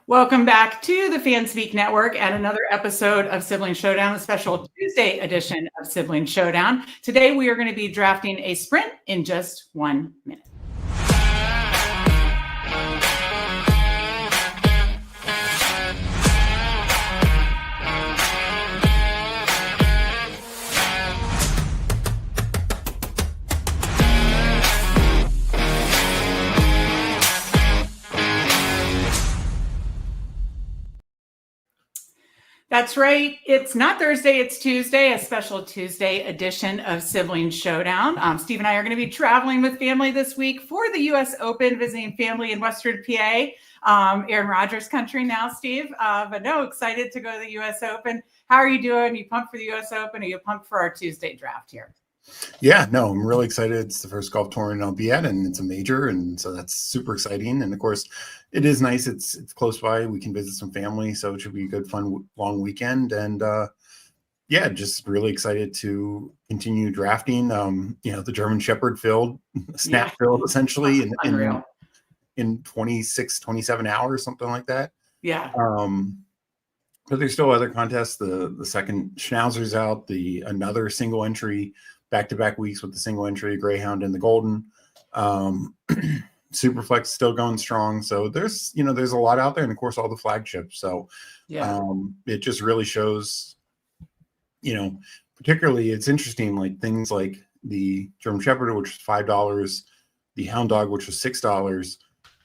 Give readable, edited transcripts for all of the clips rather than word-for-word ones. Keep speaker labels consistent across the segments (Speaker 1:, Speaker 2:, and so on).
Speaker 1: Welcome back to the Fanspeak Network and another episode of Sibling Showdown, a special Tuesday edition of Sibling Showdown. Today we are going to be drafting a sprint in just 1 minute. That's right. It's not Thursday, it's Tuesday, a special Tuesday edition of Sibling Showdown. Steve and I are going to be traveling with family this week for the U.S. Open, visiting family in Western PA, Aaron Rodgers country now, Steve. But no, excited to go to the U.S. Open. How are you doing? You pumped for the U.S. Open? Are you pumped for our Tuesday draft here?
Speaker 2: Yeah, no, I'm really excited. It's the first golf tournament I'll be at, and it's a major, and so that's super exciting. And of course, it is nice. It's close by. We can visit some family, so it should be a good, fun, long weekend. And yeah, just really excited to continue drafting. The German Shepherd filled, snap filled essentially in 26, 27 hours, something like that.
Speaker 1: Yeah.
Speaker 2: But there's still other contests. The second Schnauzer's out. Another single entry. Back-to-back weeks with the single entry, Greyhound and the Golden. Superflex still going strong. So there's a lot out there, and of course all the flagships. So it just really shows, particularly it's interesting, like things like the German Shepherd, which was $5, the Hound Dog, which was $6.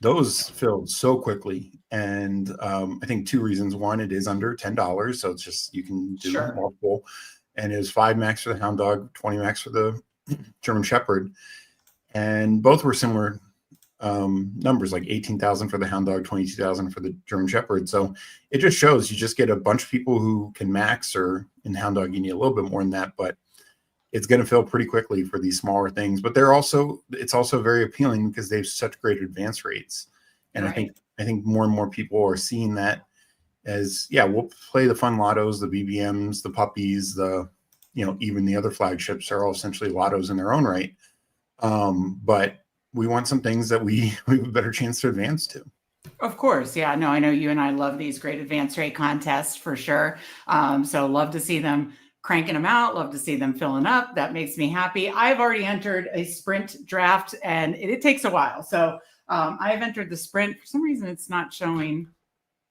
Speaker 2: Those filled so quickly. And I think two reasons. One, it is under $10. So it's just, you can do multiple. And it was 5 max for the Hound Dog, 20 max for the German Shepherd. And both were similar numbers, like 18,000 for the Hound Dog, 22,000 for the German Shepherd. So it just shows you just get a bunch of people who can max, or in Hound Dog, you need a little bit more than that, but it's going to fill pretty quickly for these smaller things. But it's also very appealing because they have such great advance rates. And right. I think more and more people are seeing that as, we'll play the fun lottos, the BBMs, the puppies, even the other flagships are all essentially lottos in their own right. But we want some things that we have a better chance to advance to.
Speaker 1: Of course. Yeah, no, I know you and I love these great advance rate contests for sure. So love to see them cranking them out. Love to see them filling up. That makes me happy. I've already entered a sprint draft, and it takes a while. So I've entered the sprint. For some reason, it's not showing.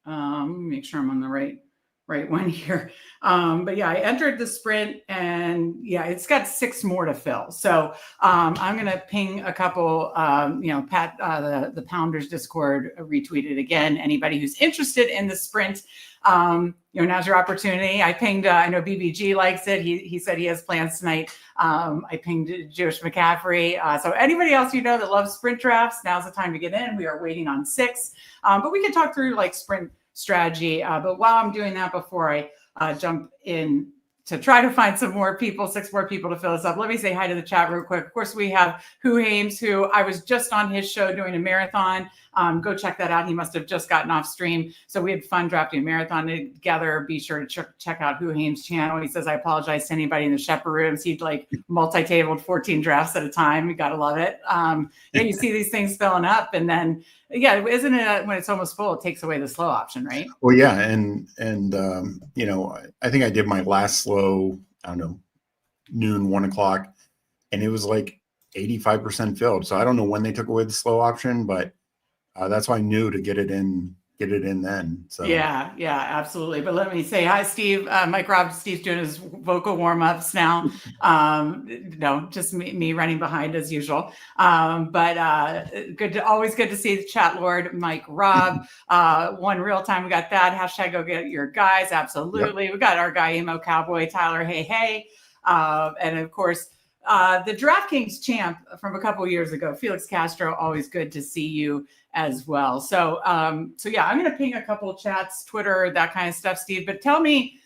Speaker 1: Let me make sure I'm on the right one here. But yeah, I entered the sprint, and it's got 6 more to fill. So I'm going to ping a couple, Pat, the Pounders Discord retweeted again. Anybody who's interested in the sprint, now's your opportunity. I pinged, I know BBG likes it. He said he has plans tonight. I pinged Jewish McCaffrey. So anybody else that loves sprint drafts, now's the time to get in. We are waiting on 6. But we can talk through like sprint strategy. But while I'm doing that, before I jump in to try to find 6 more people to fill us up, let me say hi to the chat real quick. Of course, we have Who Hames, who I was just on his show doing a marathon. Go check that out. He must have just gotten off stream. So we had fun drafting a marathon together. Be sure to check out Who Hames' channel. He says, I apologize to anybody in the Shepherd rooms. He'd like multi-tabled 14 drafts at a time. You got to love it. You see these things filling up, and then isn't it when it's almost full, it takes away the slow option, right?
Speaker 2: Well, yeah. And I think I did my last slow, I don't know, noon, 1 o'clock, and it was like 85% filled. So I don't know when they took away the slow option, but that's why I knew to get it in then. So
Speaker 1: yeah, absolutely. But let me say hi, Steve. Mike Robb, Steve's doing his vocal warm-ups now. Just me running behind as usual. But always good to see the chat lord, Mike Robb. One real time, we got that. Hashtag go get your guys. Absolutely. Yep. We got our guy, Emo Cowboy, Tyler. Hey. And of course, the DraftKings champ from a couple years ago, Felix Castro, always good to see you as well. So I'm going to ping a couple of chats, Twitter, that kind of stuff, Steve. But tell me,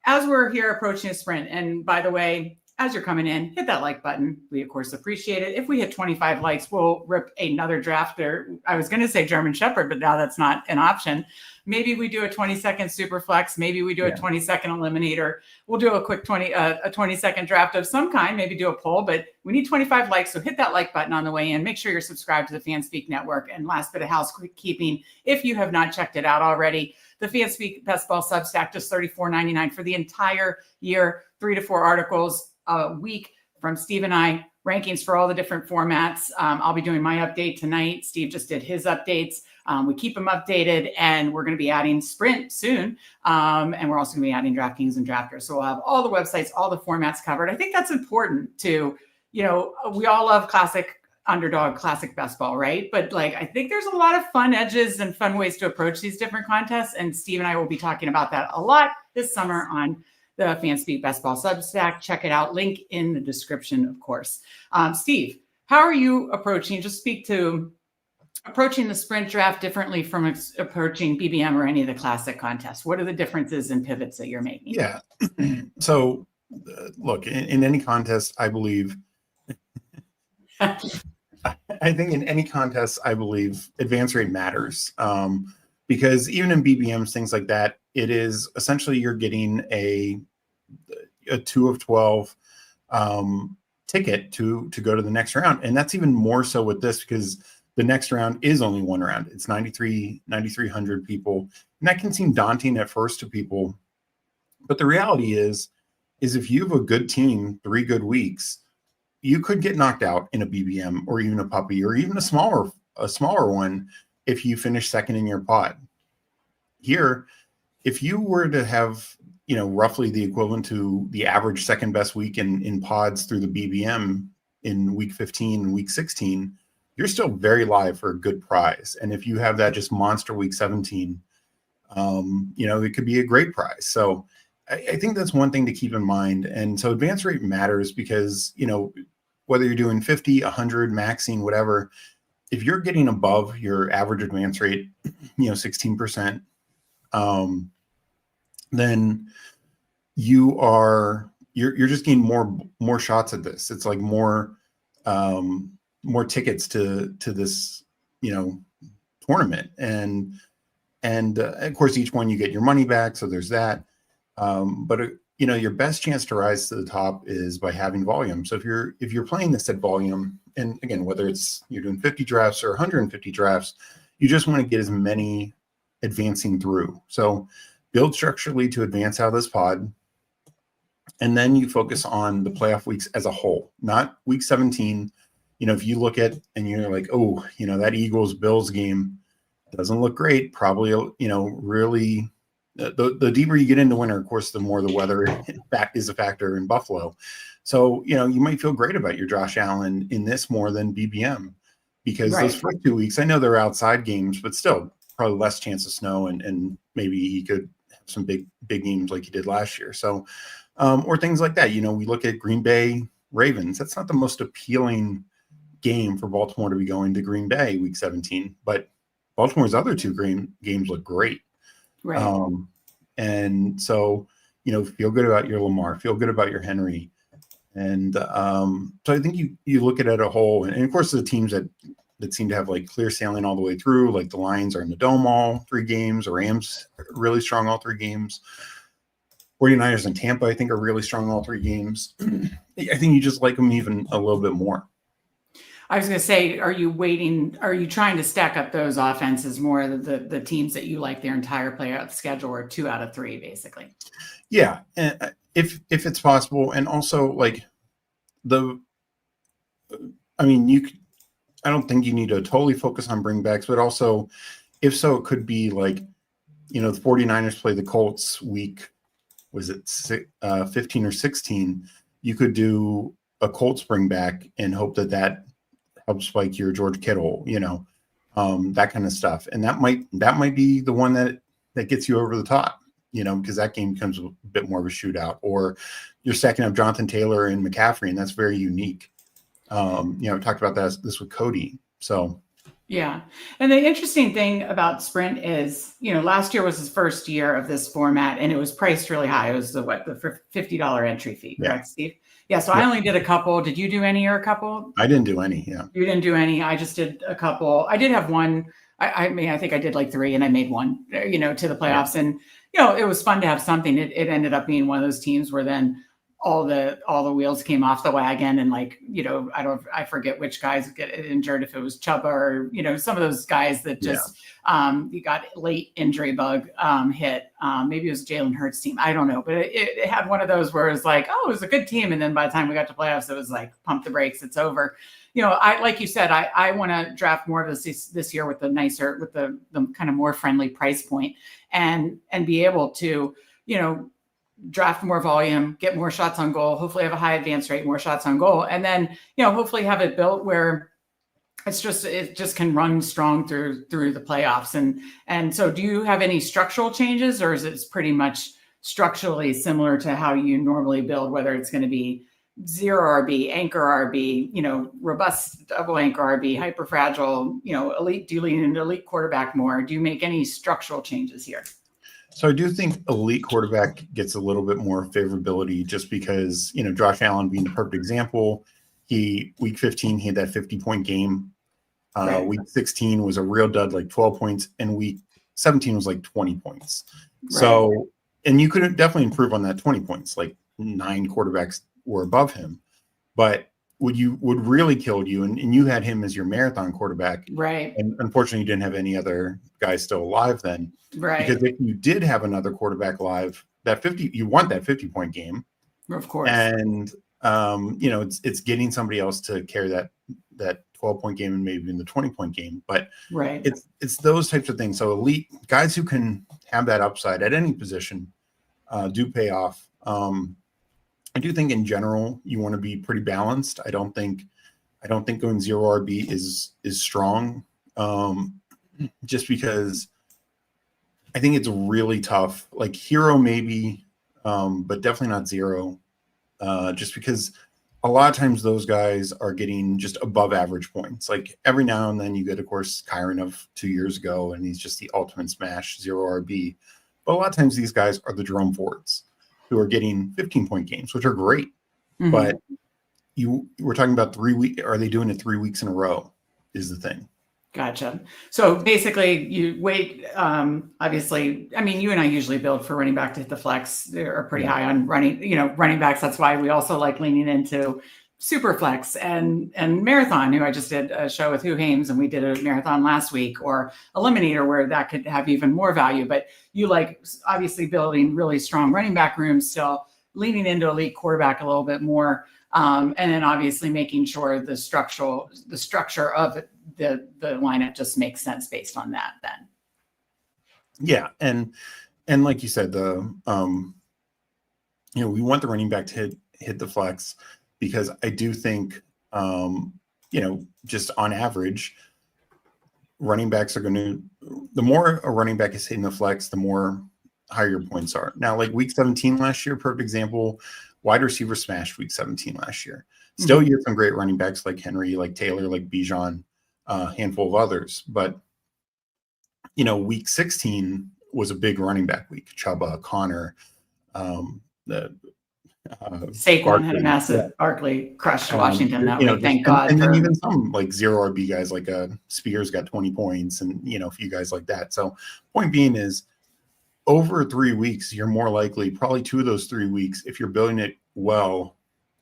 Speaker 1: as we're here approaching a sprint, and by the way, as you're coming in, hit that like button. We, of course, appreciate it. If we hit 25 likes, we'll rip another draft there. I was going to say German Shepherd, but now that's not an option. Maybe we do a 20-second super flex. Maybe we do a 20-second eliminator. We'll do a quick 20-second draft of some kind, maybe do a poll, but we need 25 likes. So hit that like button on the way in. Make sure you're subscribed to the Fanspeak Network. And last bit of housekeeping, if you have not checked it out already, the Fanspeak Best Ball Substack, just $34.99 for the entire year, 3 to 4 articles a week from Steve and I, rankings for all the different formats. I'll be doing my update tonight. Steve just did his updates. We keep them updated, and we're going to be adding Sprint soon. And we're also going to be adding DraftKings and Drafters. So we'll have all the websites, all the formats covered. I think that's important to, we all love classic Underdog, classic best ball, right? But like, I think there's a lot of fun edges and fun ways to approach these different contests. And Steve and I will be talking about that a lot this summer on the Fanspeak Best Ball Substack. Check it out. Link in the description, of course. Steve, how are you approaching? Just speak to approaching the sprint draft differently from approaching BBM or any of the classic contests. What are the differences and pivots that you're making?
Speaker 2: Yeah. So, look, in any contest, I believe. I think in any contest, I believe advance rate matters, because even in BBMs, things like that, it is essentially you're getting a 2 of 12 ticket to go to the next round. And that's even more so with this, because the next round is only one round. It's 9,300 people. And that can seem daunting at first to people. But the reality is if you have a good team, 3 good weeks, you could get knocked out in a BBM or even a puppy or even a smaller one if you finish second in your pod. Here, if you were to have, roughly the equivalent to the average second best week in pods through the BBM in week 15 and week 16, you're still very live for a good prize. And if you have that just monster week 17, it could be a great prize. So I think that's one thing to keep in mind. And so advance rate matters because, whether you're doing 50, 100, maxing, whatever, if you're getting above your average advance rate, 16%, then you're just getting more shots at this. It's like more tickets to this, tournament. And of course, each one you get your money back. So there's that. But your best chance to rise to the top is by having volume. So if you're playing this at volume, and again, whether it's you're doing 50 drafts or 150 drafts, you just want to get as many advancing through. So build structurally to advance out of this pod. And then you focus on the playoff weeks as a whole, not week 17. If you look at and you're like, oh, that Eagles-Bills game doesn't look great. Probably, really the deeper you get into winter, of course, the more the weather is a factor in Buffalo. So, you might feel great about your Josh Allen in this more than BBM because those first 2 weeks, I know they're outside games, but still probably less chance of snow and maybe he could have some big games like he did last year. So, or things like that. We look at Green Bay Ravens. That's not the most appealing game for Baltimore to be going to Green Bay week 17, but Baltimore's other 2 games look great. Right. And so, feel good about your Lamar, feel good about your Henry. And so I think you look at it as a whole. And of course, the teams that seem to have like clear sailing all the way through, like the Lions are in the dome all 3 games, the Rams are really strong all 3 games. 49ers and Tampa, I think, are really strong all 3 games. I think you just like them even a little bit more.
Speaker 1: I was going to say, are you trying to stack up those offenses more, the teams that you like their entire playoff schedule, or 2 out of 3, basically?
Speaker 2: Yeah. If it's possible. And also like I don't think you need to totally focus on bringbacks, but also if so, it could be like, the 49ers play the Colts week, was it 15 or 16? You could do a Colts bringback and hope that help spike your George Kittle, that kind of stuff. And that might be the one that gets you over the top, because that game becomes a bit more of a shootout. Or you're stacking up Jonathan Taylor and McCaffrey, and that's very unique. We talked about this with Cody. So
Speaker 1: yeah. And the interesting thing about Sprint is, last year was his first year of this format, and it was priced really high. It was the $50 entry fee, correct, Steve? Yeah, so I only did a couple. Did you do any or a couple?
Speaker 2: I didn't do any, yeah.
Speaker 1: You didn't do any. I just did a couple. I did have one. I mean, I think I did like 3 and I made 1, to the playoffs. And, it was fun to have something. It ended up being one of those teams where then all the wheels came off the wagon. And I forget which guys get injured, if it was Chuba or, some of those guys that just, you got late injury bug hit. Maybe it was Jalen Hurts' team. I don't know, but it had one of those where it was like, oh, it was a good team. And then by the time we got to playoffs, it was like, pump the brakes, it's over. Like you said, I want to draft more of this year with the kind of more friendly price point and be able to, draft more volume, get more shots on goal, hopefully have a high advance rate, more shots on goal. And then, hopefully have it built where it just can run strong through the playoffs. And so do you have any structural changes, or is it pretty much structurally similar to how you normally build, whether it's going to be 0 RB, anchor RB, robust double anchor RB, hyper fragile, elite? Do you lean into elite quarterback more? Do you make any structural changes here?
Speaker 2: So I do think elite quarterback gets a little bit more favorability just because, Josh Allen being the perfect example. Week 15, he had that 50-point game. Right. Week 16 was a real dud, like 12 points, and week 17 was like 20 points. Right. So, and you could definitely improve on that 20 points, like 9 quarterbacks were above him. But would really killed you, and you had him as your marathon quarterback.
Speaker 1: Right.
Speaker 2: And unfortunately, you didn't have any other guys still alive then.
Speaker 1: Right.
Speaker 2: Because if you did have another quarterback live, you want that 50-point game.
Speaker 1: Of course.
Speaker 2: And it's getting somebody else to carry that 12-point game and maybe in the 20-point game. But
Speaker 1: right.
Speaker 2: It's those types of things. So elite guys who can have that upside at any position do pay off. I do think in general you want to be pretty balanced. I don't think going 0 RB is strong. Just because I think it's really tough. Like hero maybe, but definitely not 0. Just because a lot of times those guys are getting just above average points. Like every now and then you get, of course, Kyron of 2 years ago, and he's just the ultimate smash 0 RB. But a lot of times these guys are the Jerome Fords who are getting 15-point games, which are great. Mm-hmm. But we're talking about 3 weeks. Are they doing it 3 weeks in a row is the thing.
Speaker 1: Gotcha. So basically you wait, obviously, I mean, you and I usually build for running back to hit the flex. They're pretty high on running backs. That's why we also like leaning into super flex and marathon, who I just did a show with Who Hames, and we did a marathon last week, or eliminator, where that could have even more value. But you like obviously building really strong running back rooms, still leaning into elite quarterback a little bit more. And then obviously making sure the structure of the lineup just makes sense based on that then.
Speaker 2: Yeah. And like you said, we want the running back to hit the flex, because I do think, just on average, running backs are the more a running back is hitting the flex, the more higher your points are. Now, like week 17 last year, perfect example, wide receiver smashed week 17 last year. Still, you have some great running backs like Henry, like Taylor, like Bijan, a handful of others. But, week 16 was a big running back week. Chuba, Connor,
Speaker 1: Saquon Barkley had a massive Barkley crushed Washington that week. Thank God.
Speaker 2: And then even some like 0 RB guys like Spears got 20 points and, a few guys like that. So point being is, over 3 weeks, you're more likely, probably 2 of those 3 weeks, if you're building it well,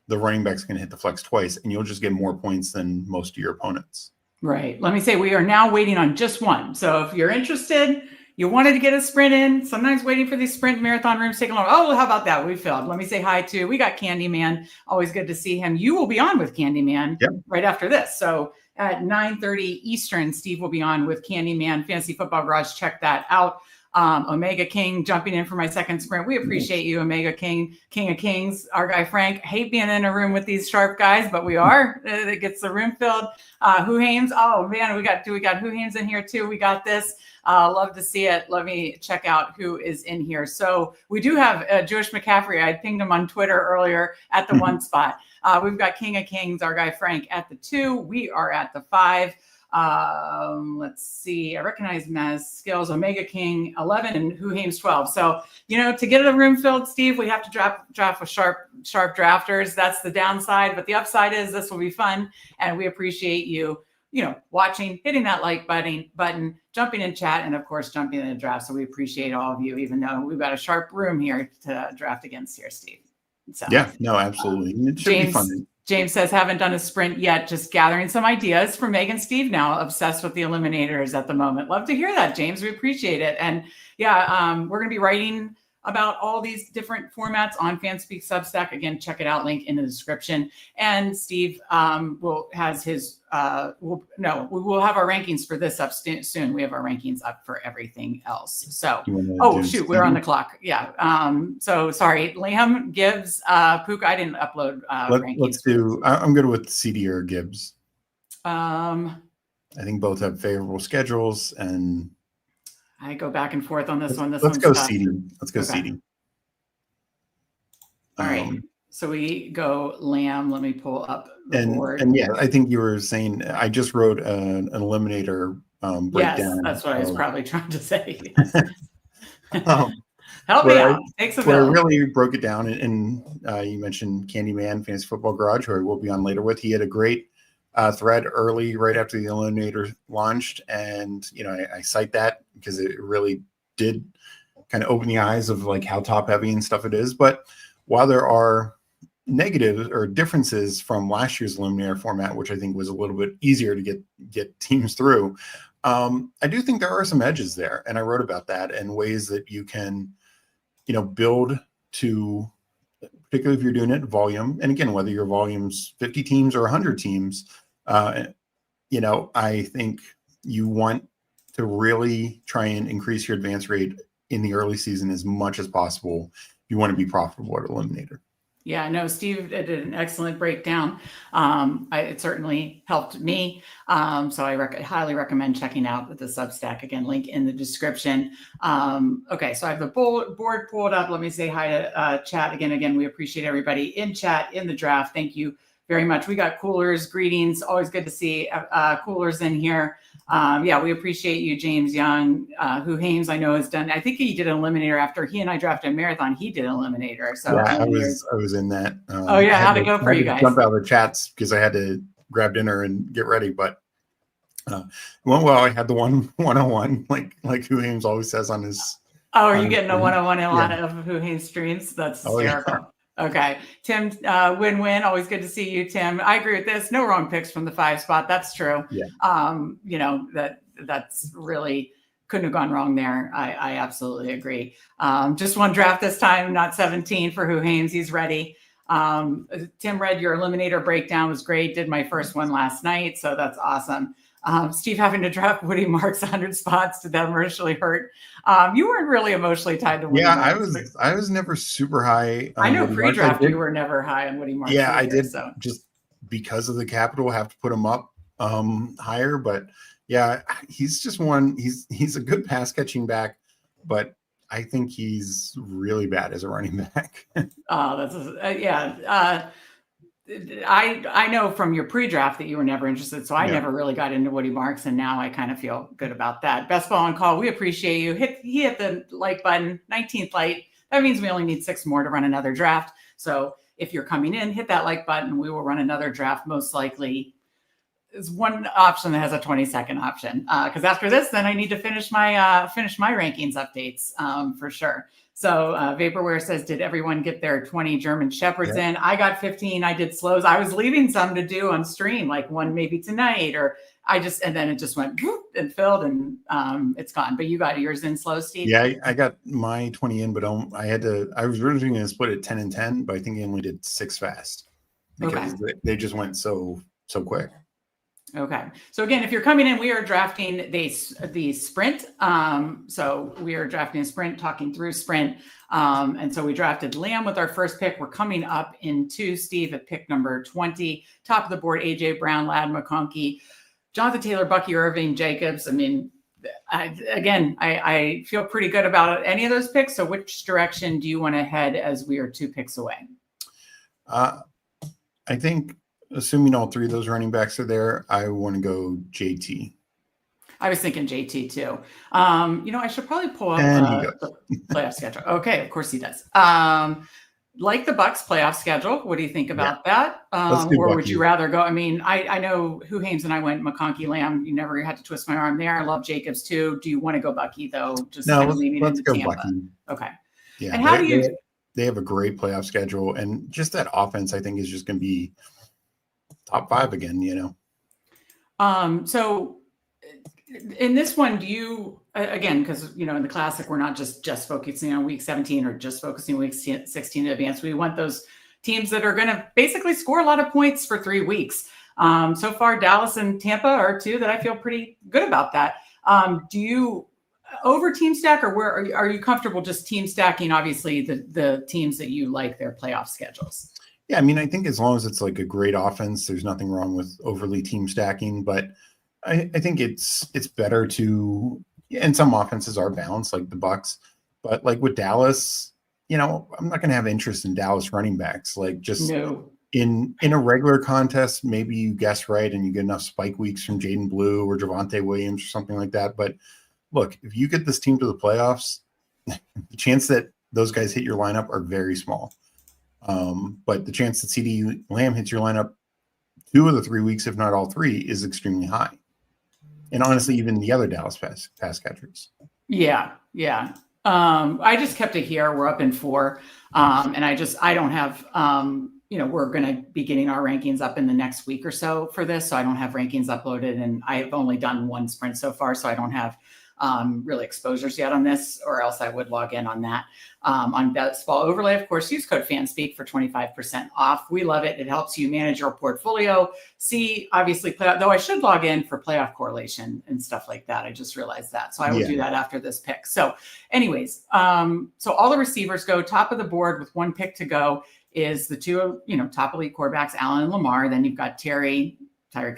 Speaker 2: the running back's going to hit the flex twice, and you'll just get more points than most of your opponents.
Speaker 1: Right. Let me say we are now waiting on just one. So if you're interested, you wanted to get a sprint in, sometimes waiting for these sprint marathon rooms taking long. Oh, how about that? We filled. Let me say hi to, we got Candyman. Always good to see him. You will be on with Candyman right after this. So at 9:30 Eastern, Steve will be on with Candyman Fantasy Football Garage. Check that out. Omega King jumping in for my second sprint. We appreciate you, Omega King, King of Kings. Our guy Frank, hate being in a room with these sharp guys, but we are. It gets the room filled. Who Hames? Oh man, we got Who Hames in here too. We got this. Love to see it. Let me check out who is in here. So we do have Jewish McCaffrey. I pinged him on Twitter earlier at the 1 spot. We've got King of Kings, our guy Frank, at the 2. We are at the 5. Let's see. I recognize Maz Skills, Omega King 11, and Who Hames 12. So, to get a room filled, Steve, we have to draft with sharp drafters. That's the downside, but the upside is this will be fun, and we appreciate you watching, hitting that like button, jumping in chat, and of course, jumping in the draft. So we appreciate all of you, even though we've got a sharp room here to draft against here, Steve. So
Speaker 2: yeah, no, absolutely. It should be fun.
Speaker 1: James says, haven't done a sprint yet, just gathering some ideas for Meg and Steve now. Obsessed with the eliminators at the moment. Love to hear that, James. We appreciate it. And yeah, we're going to be writing about all these different formats on Fanspeak Substack. Again, check it out, link in the description. And Steve will have our rankings for this up soon. We have our rankings up for everything else. So, shoot, we're on the clock. Yeah. So sorry, Lamb, Gibbs, Pook, I didn't upload rankings.
Speaker 2: Let's do, I'm good with CD or Gibbs.
Speaker 1: I
Speaker 2: think both have favorable schedules, and
Speaker 1: I go back and forth on this one.
Speaker 2: Let's go seeding. Let's go seeding.
Speaker 1: All right. So we go Lamb. Let me pull up the board.
Speaker 2: And yeah, I think you were saying I just wrote an eliminator breakdown.
Speaker 1: Yes, that's what I was probably trying to say. Help me out. Takes a
Speaker 2: village. I really broke it down, and you mentioned Candyman, Fantasy Football Garage, who we'll be on later with. He had a great thread early, right after the eliminator launched, and I cite that because it really did kind of open the eyes of like how top heavy and stuff it is. But while there are negatives or differences from last year's eliminator format, which I think was a little bit easier to get teams through, I do think there are some edges there, and I wrote about that and ways that you can build to, particularly if you're doing it volume, and again, whether your volume's 50 teams or 100 teams, I think you want to really try and increase your advance rate in the early season as much as possible. You want to be profitable at eliminator.
Speaker 1: Yeah, no, Steve did an excellent breakdown. It certainly helped me. So I highly recommend checking out the Substack. Again, link in the description. Okay, so I have the board pulled up. Let me say hi to chat again. We appreciate everybody in chat, in the draft. Thank you very much. We got Coolers, greetings. Always good to see Coolers in here. We appreciate you, James Young, who Hames I know has done. I think he did an eliminator after he and I drafted a marathon. He did an eliminator. So
Speaker 2: yeah, I was in that.
Speaker 1: How'd it go for you guys?
Speaker 2: Jump out of the chats because I had to grab dinner and get ready, but it went well. I had the 101, like who Hames always says on his.
Speaker 1: Oh, are you getting a 101 in a lot of who Hames streams? That's hysterical. Yeah. Okay. Tim, win-win. Always good to see you, Tim. I agree with this. No wrong picks from the 5 spot. That's true.
Speaker 2: Yeah.
Speaker 1: That's really couldn't have gone wrong there. I absolutely agree. Just one draft this time, not 17 for who Hames. He's ready. Tim read your eliminator breakdown was great. Did my first one last night. So that's awesome. Steve having to draft Woody Marks 100 spots, did that emotionally hurt? You weren't really emotionally tied to Woody Marks.
Speaker 2: I was never super high.
Speaker 1: I know pre-draft you were never high on Woody Marks.
Speaker 2: Yeah, either, I did. So. Just because of the capital, have to put him up higher. But yeah, he's just one. He's a good pass catching back, but I think he's really bad as a running back. I know from your pre-draft that you were never interested, so I never really got into Woody Marks, and now I kind of feel good about that. Best Ball on Call, we appreciate you. He hit the like button, 19th like. That means we only need 6 more to run another draft. So if you're coming in, hit that like button. We will run another draft. Most likely, is one option that has a 20-second option. Because after this, then I need to finish my rankings updates for sure. So Vaporware says, did everyone get their 20 German Shepherds in? I got 15. I did slows. I was leaving some to do on stream, like one maybe tonight, or and then it just went and filled and it's gone. But you got yours in slow, Steve? Yeah, I got my 20 in, but I was originally going to split it 10 and 10, but I think I only did 6 fast because they just went so quick.
Speaker 1: Okay. So again, if you're coming in, we are drafting the sprint. So we are drafting a sprint, talking through sprint. And so we drafted Lamb with our first pick. We're coming up into Steve at pick number 20. Top of the board, AJ Brown, Lad McConkey, Jonathan Taylor, Bucky Irving, Jacobs. I mean, I feel pretty good about any of those picks. So which direction do you want to head as we are 2 picks away?
Speaker 2: I think, assuming all 3 of those running backs are there, I want to go JT.
Speaker 1: I was thinking JT too. I should probably pull up the playoff schedule. Okay, of course he does. like the Bucks playoff schedule. What do you think about that?
Speaker 2: Let's do
Speaker 1: Or would
Speaker 2: Bucky.
Speaker 1: you rather go? I mean, I know who Hames and I went McConkey Lamb. You never had to twist my arm there. I love Jacobs too. Do you want to go Bucky though? Just
Speaker 2: No,
Speaker 1: kind of leaving
Speaker 2: let's
Speaker 1: into
Speaker 2: go
Speaker 1: Tampa.
Speaker 2: Bucky.
Speaker 1: Okay.
Speaker 2: Yeah.
Speaker 1: And how do you?
Speaker 2: They have a great playoff schedule, and just that offense, I think, is just going to be top 5 again.
Speaker 1: So in this one, do you again, because in the classic, we're not just focusing on week 17 or just focusing on week 16 in advance. We want those teams that are going to basically score a lot of points for 3 weeks. So far, Dallas and Tampa are 2 that I feel pretty good about that. Do you over team stack, or where are you comfortable just team stacking? Obviously, the teams that you like their playoff schedules.
Speaker 2: Yeah, I mean, I think as long as it's like a great offense, there's nothing wrong with overly team stacking. But I think it's better to, and some offenses are balanced, like the Bucks. But like with Dallas, I'm not going to have interest in Dallas running backs. Like just in a regular contest, maybe you guess right and you get enough spike weeks from Jaden Blue or Javonte Williams or something like that. But look, if you get this team to the playoffs, the chance that those guys hit your lineup are very small. But the chance that CeeDee Lamb hits your lineup 2 of the 3 weeks, if not all 3, is extremely high. And honestly, even the other Dallas pass catchers.
Speaker 1: Yeah. I just kept it here. We're up in 4. And I don't have, we're going to be getting our rankings up in the next week or so for this. So I don't have rankings uploaded, and I've only done 1 sprint so far. So I don't have really exposures yet on this, or else I would log in on that. On Best Ball Overlay, of course, use code Fanspeak for 25% off. We love it. It helps you manage your portfolio. See, obviously, though I should log in for playoff correlation and stuff like that. I just realized that. So I will do that after this pick. So anyways, so all the receivers go top of the board with 1 pick to go is the 2, top elite quarterbacks, Allen and Lamar. Then you've got Tyreek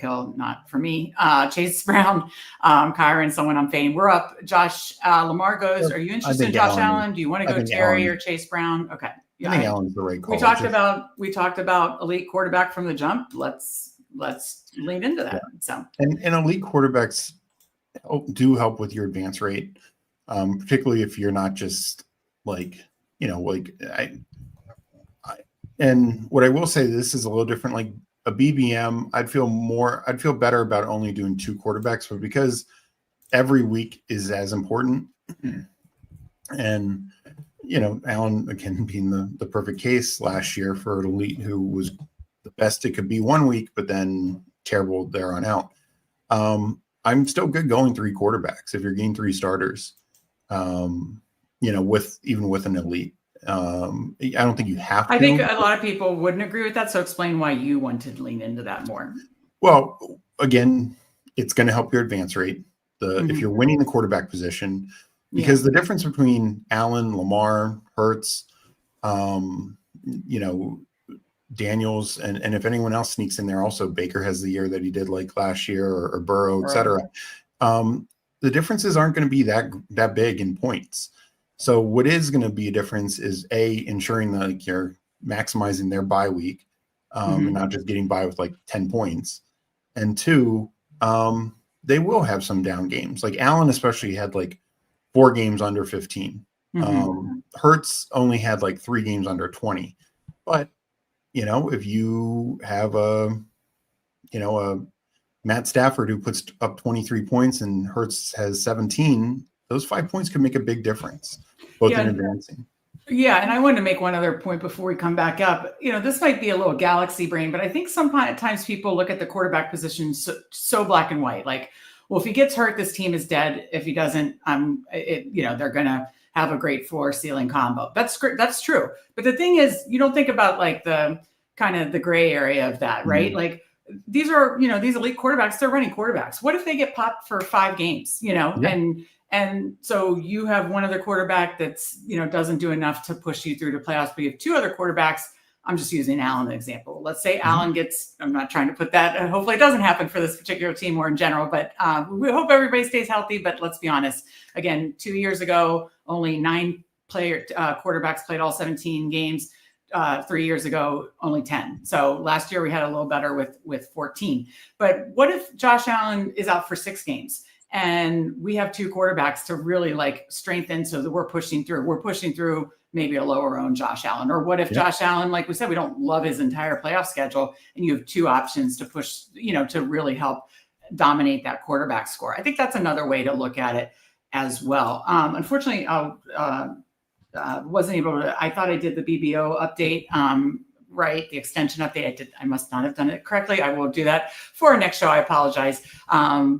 Speaker 1: Hill, not for me. Chase Brown, Kyron, someone I'm fading. We're up. Josh, Lamar goes. Are you interested in Josh Allen? Do you want to go Terry or Chase Brown? Okay.
Speaker 2: Yeah, I think Allen's the right call.
Speaker 1: We talked about elite quarterback from the jump. Let's lean into that. Yeah. So
Speaker 2: and elite quarterbacks do help with your advance rate, particularly if you're not just and what I will say, this is a little different. Like a BBM, I'd feel better about only doing 2 quarterbacks, but because every week is as important, and Allen again being the perfect case last year for an elite who was the best it could be 1 week, but then terrible there on out. I'm still good going 3 quarterbacks if you're getting 3 starters, with an elite. I don't think you have to.
Speaker 1: I think a lot of people wouldn't agree with that. So explain why you want to lean into that more.
Speaker 2: Well, again, it's going to help your advance rate. If you're winning the quarterback position, because the difference between Allen, Lamar, Hurts, Daniels, and if anyone else sneaks in there, also Baker has the year that he did like last year, or Burrow, et cetera. The differences aren't going to be that big in points. So what is going to be a difference is ensuring that you're maximizing their bye week, and not just getting by with 10 points. And 2, they will have some down games. Like Allen especially had 4 games under 15. Hurts only had 3 games under 20. But if you have a Matt Stafford who puts up 23 points and Hurts has 17, those 5 points can make a big difference, both in advancing.
Speaker 1: Yeah, and I wanted to make one other point before we come back up. This might be a little galaxy brain, but I think sometimes people look at the quarterback position so black and white. Like, well, if he gets hurt, this team is dead. If he doesn't, they're going to have a great floor ceiling combo. That's true. But the thing is, you don't think about the kind of the gray area of that, right? Like these are, these elite quarterbacks, they're running quarterbacks. What if they get popped for 5 games, And so you have one other quarterback that's, doesn't do enough to push you through to playoffs, but you have 2 other quarterbacks. I'm just using Allen as an example. Let's say Allen gets, I'm not trying to put that, hopefully it doesn't happen for this particular team or in general, but we hope everybody stays healthy. But let's be honest, again, 2 years ago, only 9 quarterbacks played all 17 games. 3 years ago, only 10. So last year we had a little better with 14. But what if Josh Allen is out for 6 games? And we have two quarterbacks to really like strengthen so that we're pushing through maybe a lower owned Josh Allen. Or what if Josh Allen, like we said, we don't love his entire playoff schedule and you have two options to push, to really help dominate that quarterback score. I think that's another way to look at it as well. Unfortunately, wasn't able to, I thought I did the BBO update, right? The extension update. I must not have done it correctly. I will do that for our next show. I apologize.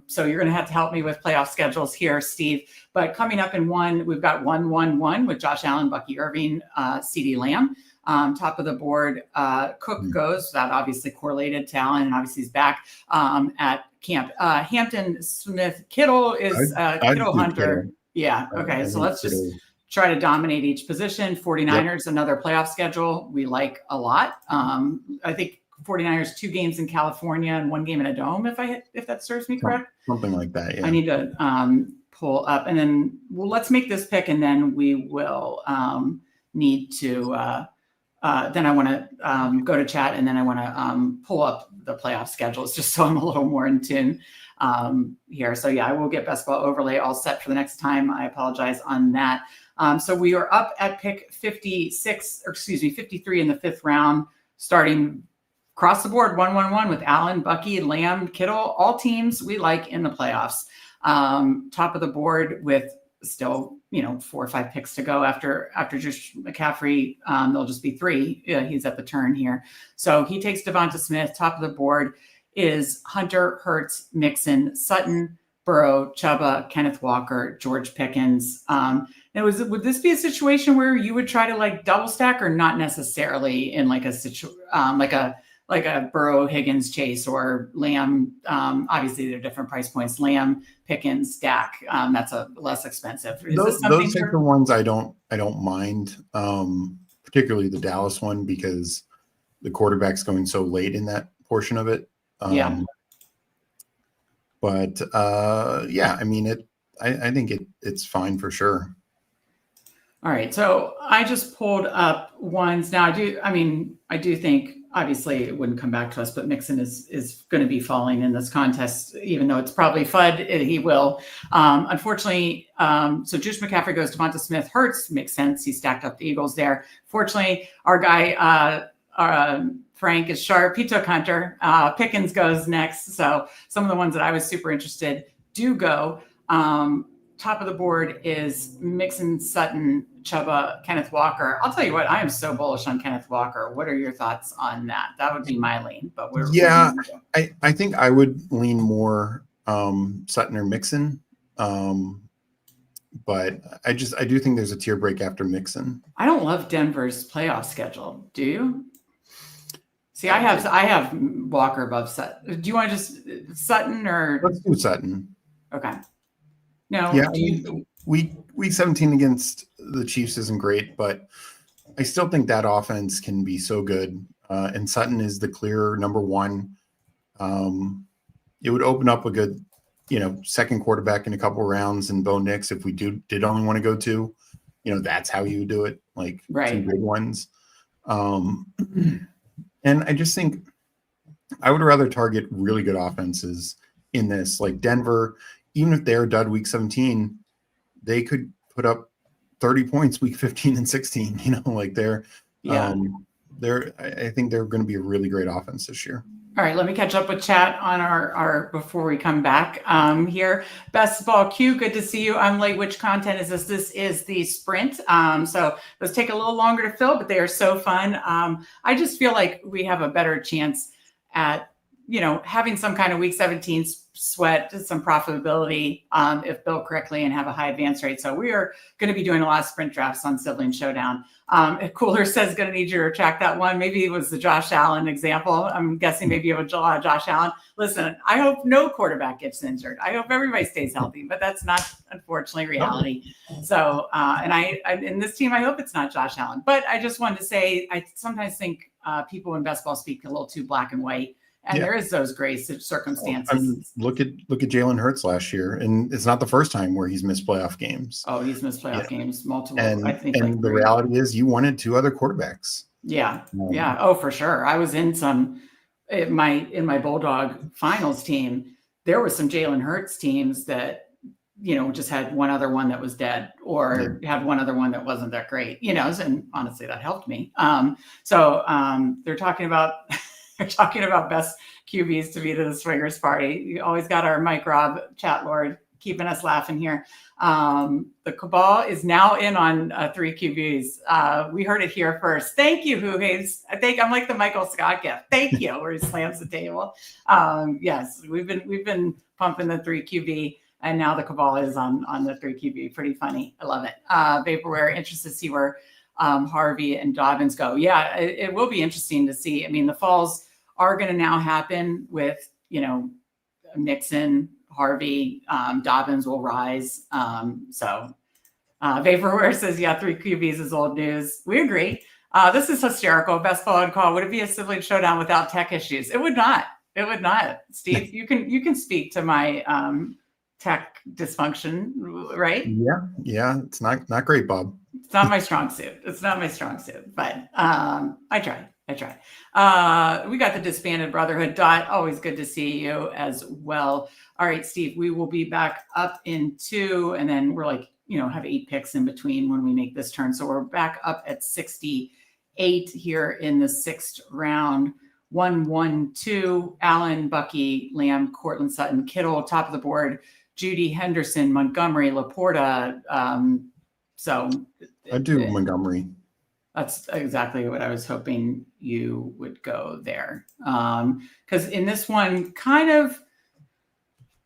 Speaker 1: So you're going to have to help me with playoff schedules here, Steve. But coming up in one, we've got 1-1-1 with Josh Allen, Bucky Irving, CeeDee Lamb. Top of the board, Cook goes. That obviously correlated to Allen, and obviously he's back at camp. Hampton, Smith, Kittle is Kittle Hunter.
Speaker 2: Kittle.
Speaker 1: Yeah. Okay. So let's just try to dominate each position. 49ers, another playoff schedule we like a lot. I think 49ers 2 games in California and 1 game in a dome, if that serves me correct.
Speaker 2: Something like that, yeah.
Speaker 1: I need to pull up, and then let's make this pick, and then we will need to then I want to go to chat, and then I want to pull up the playoff schedules just so I'm a little more in tune here. So yeah, I will get Best Ball Overlay all set for the next time. I apologize on that. So we are up at pick 53 in the 5th round, starting across the board, 1-1-1 with Allen, Bucky, Lamb, Kittle, all teams we like in the playoffs. Top of the board with still, 4 or 5 picks to go after just McCaffrey. There'll just be 3. He's at the turn here. So he takes Devonta Smith. Top of the board is Hunter, Hurts, Mixon, Sutton, Burrow, Chuba, Kenneth Walker, George Pickens. Would this be a situation where you would try to like double stack, or not necessarily in like a like a Burrow, Higgins, Chase, or Lamb? Obviously they're different price points. Lamb, Pickens, Dak. That's a less expensive.
Speaker 2: Those are the ones I don't mind, particularly the Dallas one, because the quarterback's going so late in that portion of it. But I mean, I think it's fine for sure.
Speaker 1: All right. So I just pulled up ones. Now I do think obviously it wouldn't come back to us, but Mixon is going to be falling in this contest, even though it's probably FUD. He will. Unfortunately, so Juice McCaffrey goes to Devonta Smith. Hurts makes sense. He stacked up the Eagles there. Fortunately, our guy, Frank is sharp. He took Hunter. Pickens goes next. So some of the ones that I was super interested do go. Top of the board is Mixon, Sutton, Chuba, Kenneth Walker. I'll tell you what, I am so bullish on Kenneth Walker. What are your thoughts on that? That would be my lean, but
Speaker 2: I think I would lean more Sutton or Mixon. But I do think there's a tier break after Mixon.
Speaker 1: I don't love Denver's playoff schedule. Do you? See, I have Walker above Sutton. Do you want to just Sutton or?
Speaker 2: Let's do Sutton.
Speaker 1: Okay. No.
Speaker 2: Yeah. Week 17 against the Chiefs isn't great, but I still think that offense can be so good. And Sutton is the clear number 1. It would open up a good, second quarterback in a couple of rounds, and Bo Nix, if we did only want to go 2, that's how you would do it. Like
Speaker 1: right.
Speaker 2: 2 big ones. And I just think I would rather target really good offenses in this, like Denver. Even if they're dud week 17, they could put up 30 points week 15 and 16. I think they're going to be a really great offense this year.
Speaker 1: All right, let me catch up with chat on our before we come back here. Best Ball Q, good to see you. I'm late. Which content is this? This is the sprint. So those take a little longer to fill, but they are so fun. I just feel like we have a better chance at having some kind of week 17 sweat, some profitability if built correctly and have a high advance rate. So we are going to be doing a lot of sprint drafts on Sibling Showdown. Cooler says going to need you to retract that one. Maybe it was the Josh Allen example. I'm guessing maybe you have a lot of Josh Allen. Listen, I hope no quarterback gets injured. I hope everybody stays healthy, but that's not, unfortunately, reality. So, and I in this team, I hope it's not Josh Allen. But I just wanted to say, I sometimes think people in best ball speak a little too black and white. And there is those gray circumstances.
Speaker 2: Look at Jalen Hurts last year, and it's not the first time where he's missed playoff games.
Speaker 1: Oh, he's missed playoff games multiple.
Speaker 2: And the reality is, you wanted 2 other quarterbacks.
Speaker 1: Yeah, yeah. Oh, for sure. I was in my Bulldog finals team. there were some Jalen Hurts teams that, just had one other one that was dead or had one other one that wasn't that great, and honestly, that helped me. They're talking about best QBs to be to the swingers party. You always got our Mike Robb chat lord keeping us laughing here. The cabal is now in on 3 QBs. We heard it here first. Thank you, Hugays. I think I'm like the Michael Scott gift. Thank you, where he slams the table. Yes, we've been pumping the 3 QB, and now the cabal is on the 3 QB. Pretty funny. I love it. Vaporware, interested to see where Harvey and Dobbins go. Yeah, it will be interesting to see. I mean, the falls are going to now happen with, Mixon, Harvey, Dobbins will rise. Vaporware says, 3 QBs is old news. We agree. This is hysterical. Best ball call. Would it be a sibling showdown without tech issues? It would not. It would not. Steve, you can speak to my tech dysfunction, right?
Speaker 2: Yeah. It's not great, Bob.
Speaker 1: It's not my strong suit. But I try. We got the disbanded Brotherhood. Dot, always good to see you as well. All right, Steve, we will be back up in 2, and then we're have 8 picks in between when we make this turn. So we're back up at 68 here in the 6th round. 1-1-2, Allen, Bucky, Lamb, Cortland Sutton, Kittle, top of the board, Judy, Henderson, Montgomery, Laporta.
Speaker 2: I do Montgomery.
Speaker 1: That's exactly what I was hoping you would go there. Because in this one, kind of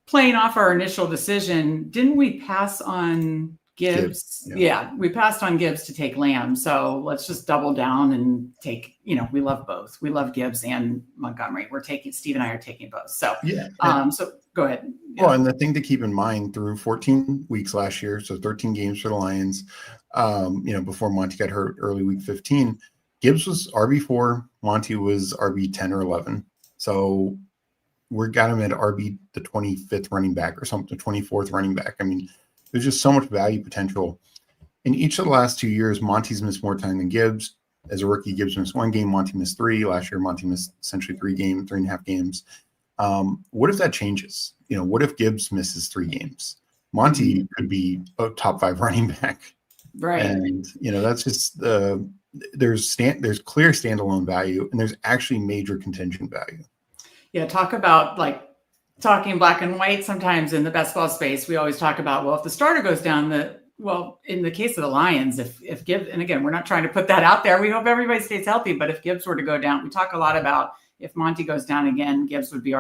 Speaker 1: playing off our initial decision, didn't we pass on Gibbs? Yeah, we passed on Gibbs to take Lamb. So let's just double down and take, we love both. We love Gibbs and Montgomery. Steve and I are taking both. So, so go ahead. Yeah.
Speaker 2: Well, and the thing to keep in mind, through 14 weeks last year, so 13 games for the Lions, before Monty got hurt early week 15, Gibbs was RB4, Monty was RB 10 or 11. So we got him at RB the 25th running back or something, the 24th running back. I mean, there's just so much value potential. In each of the last 2 years, Monty's missed more time than Gibbs. As a rookie, Gibbs missed 1 game, Monty missed 3. Last year, Monty missed essentially 3.5 games. What if that changes? What if Gibbs misses 3 games? Monty could be a top 5 running back.
Speaker 1: Right.
Speaker 2: And, that's just there's clear standalone value, and there's actually major contingent value.
Speaker 1: Yeah. Talk about talking black and white. Sometimes in the best ball space, we always talk about, if the starter goes down, in the case of the Lions, if Gibbs, and again, we're not trying to put that out there. We hope everybody stays healthy, but if Gibbs were to go down, we talk a lot about if Monty goes down again, Gibbs would be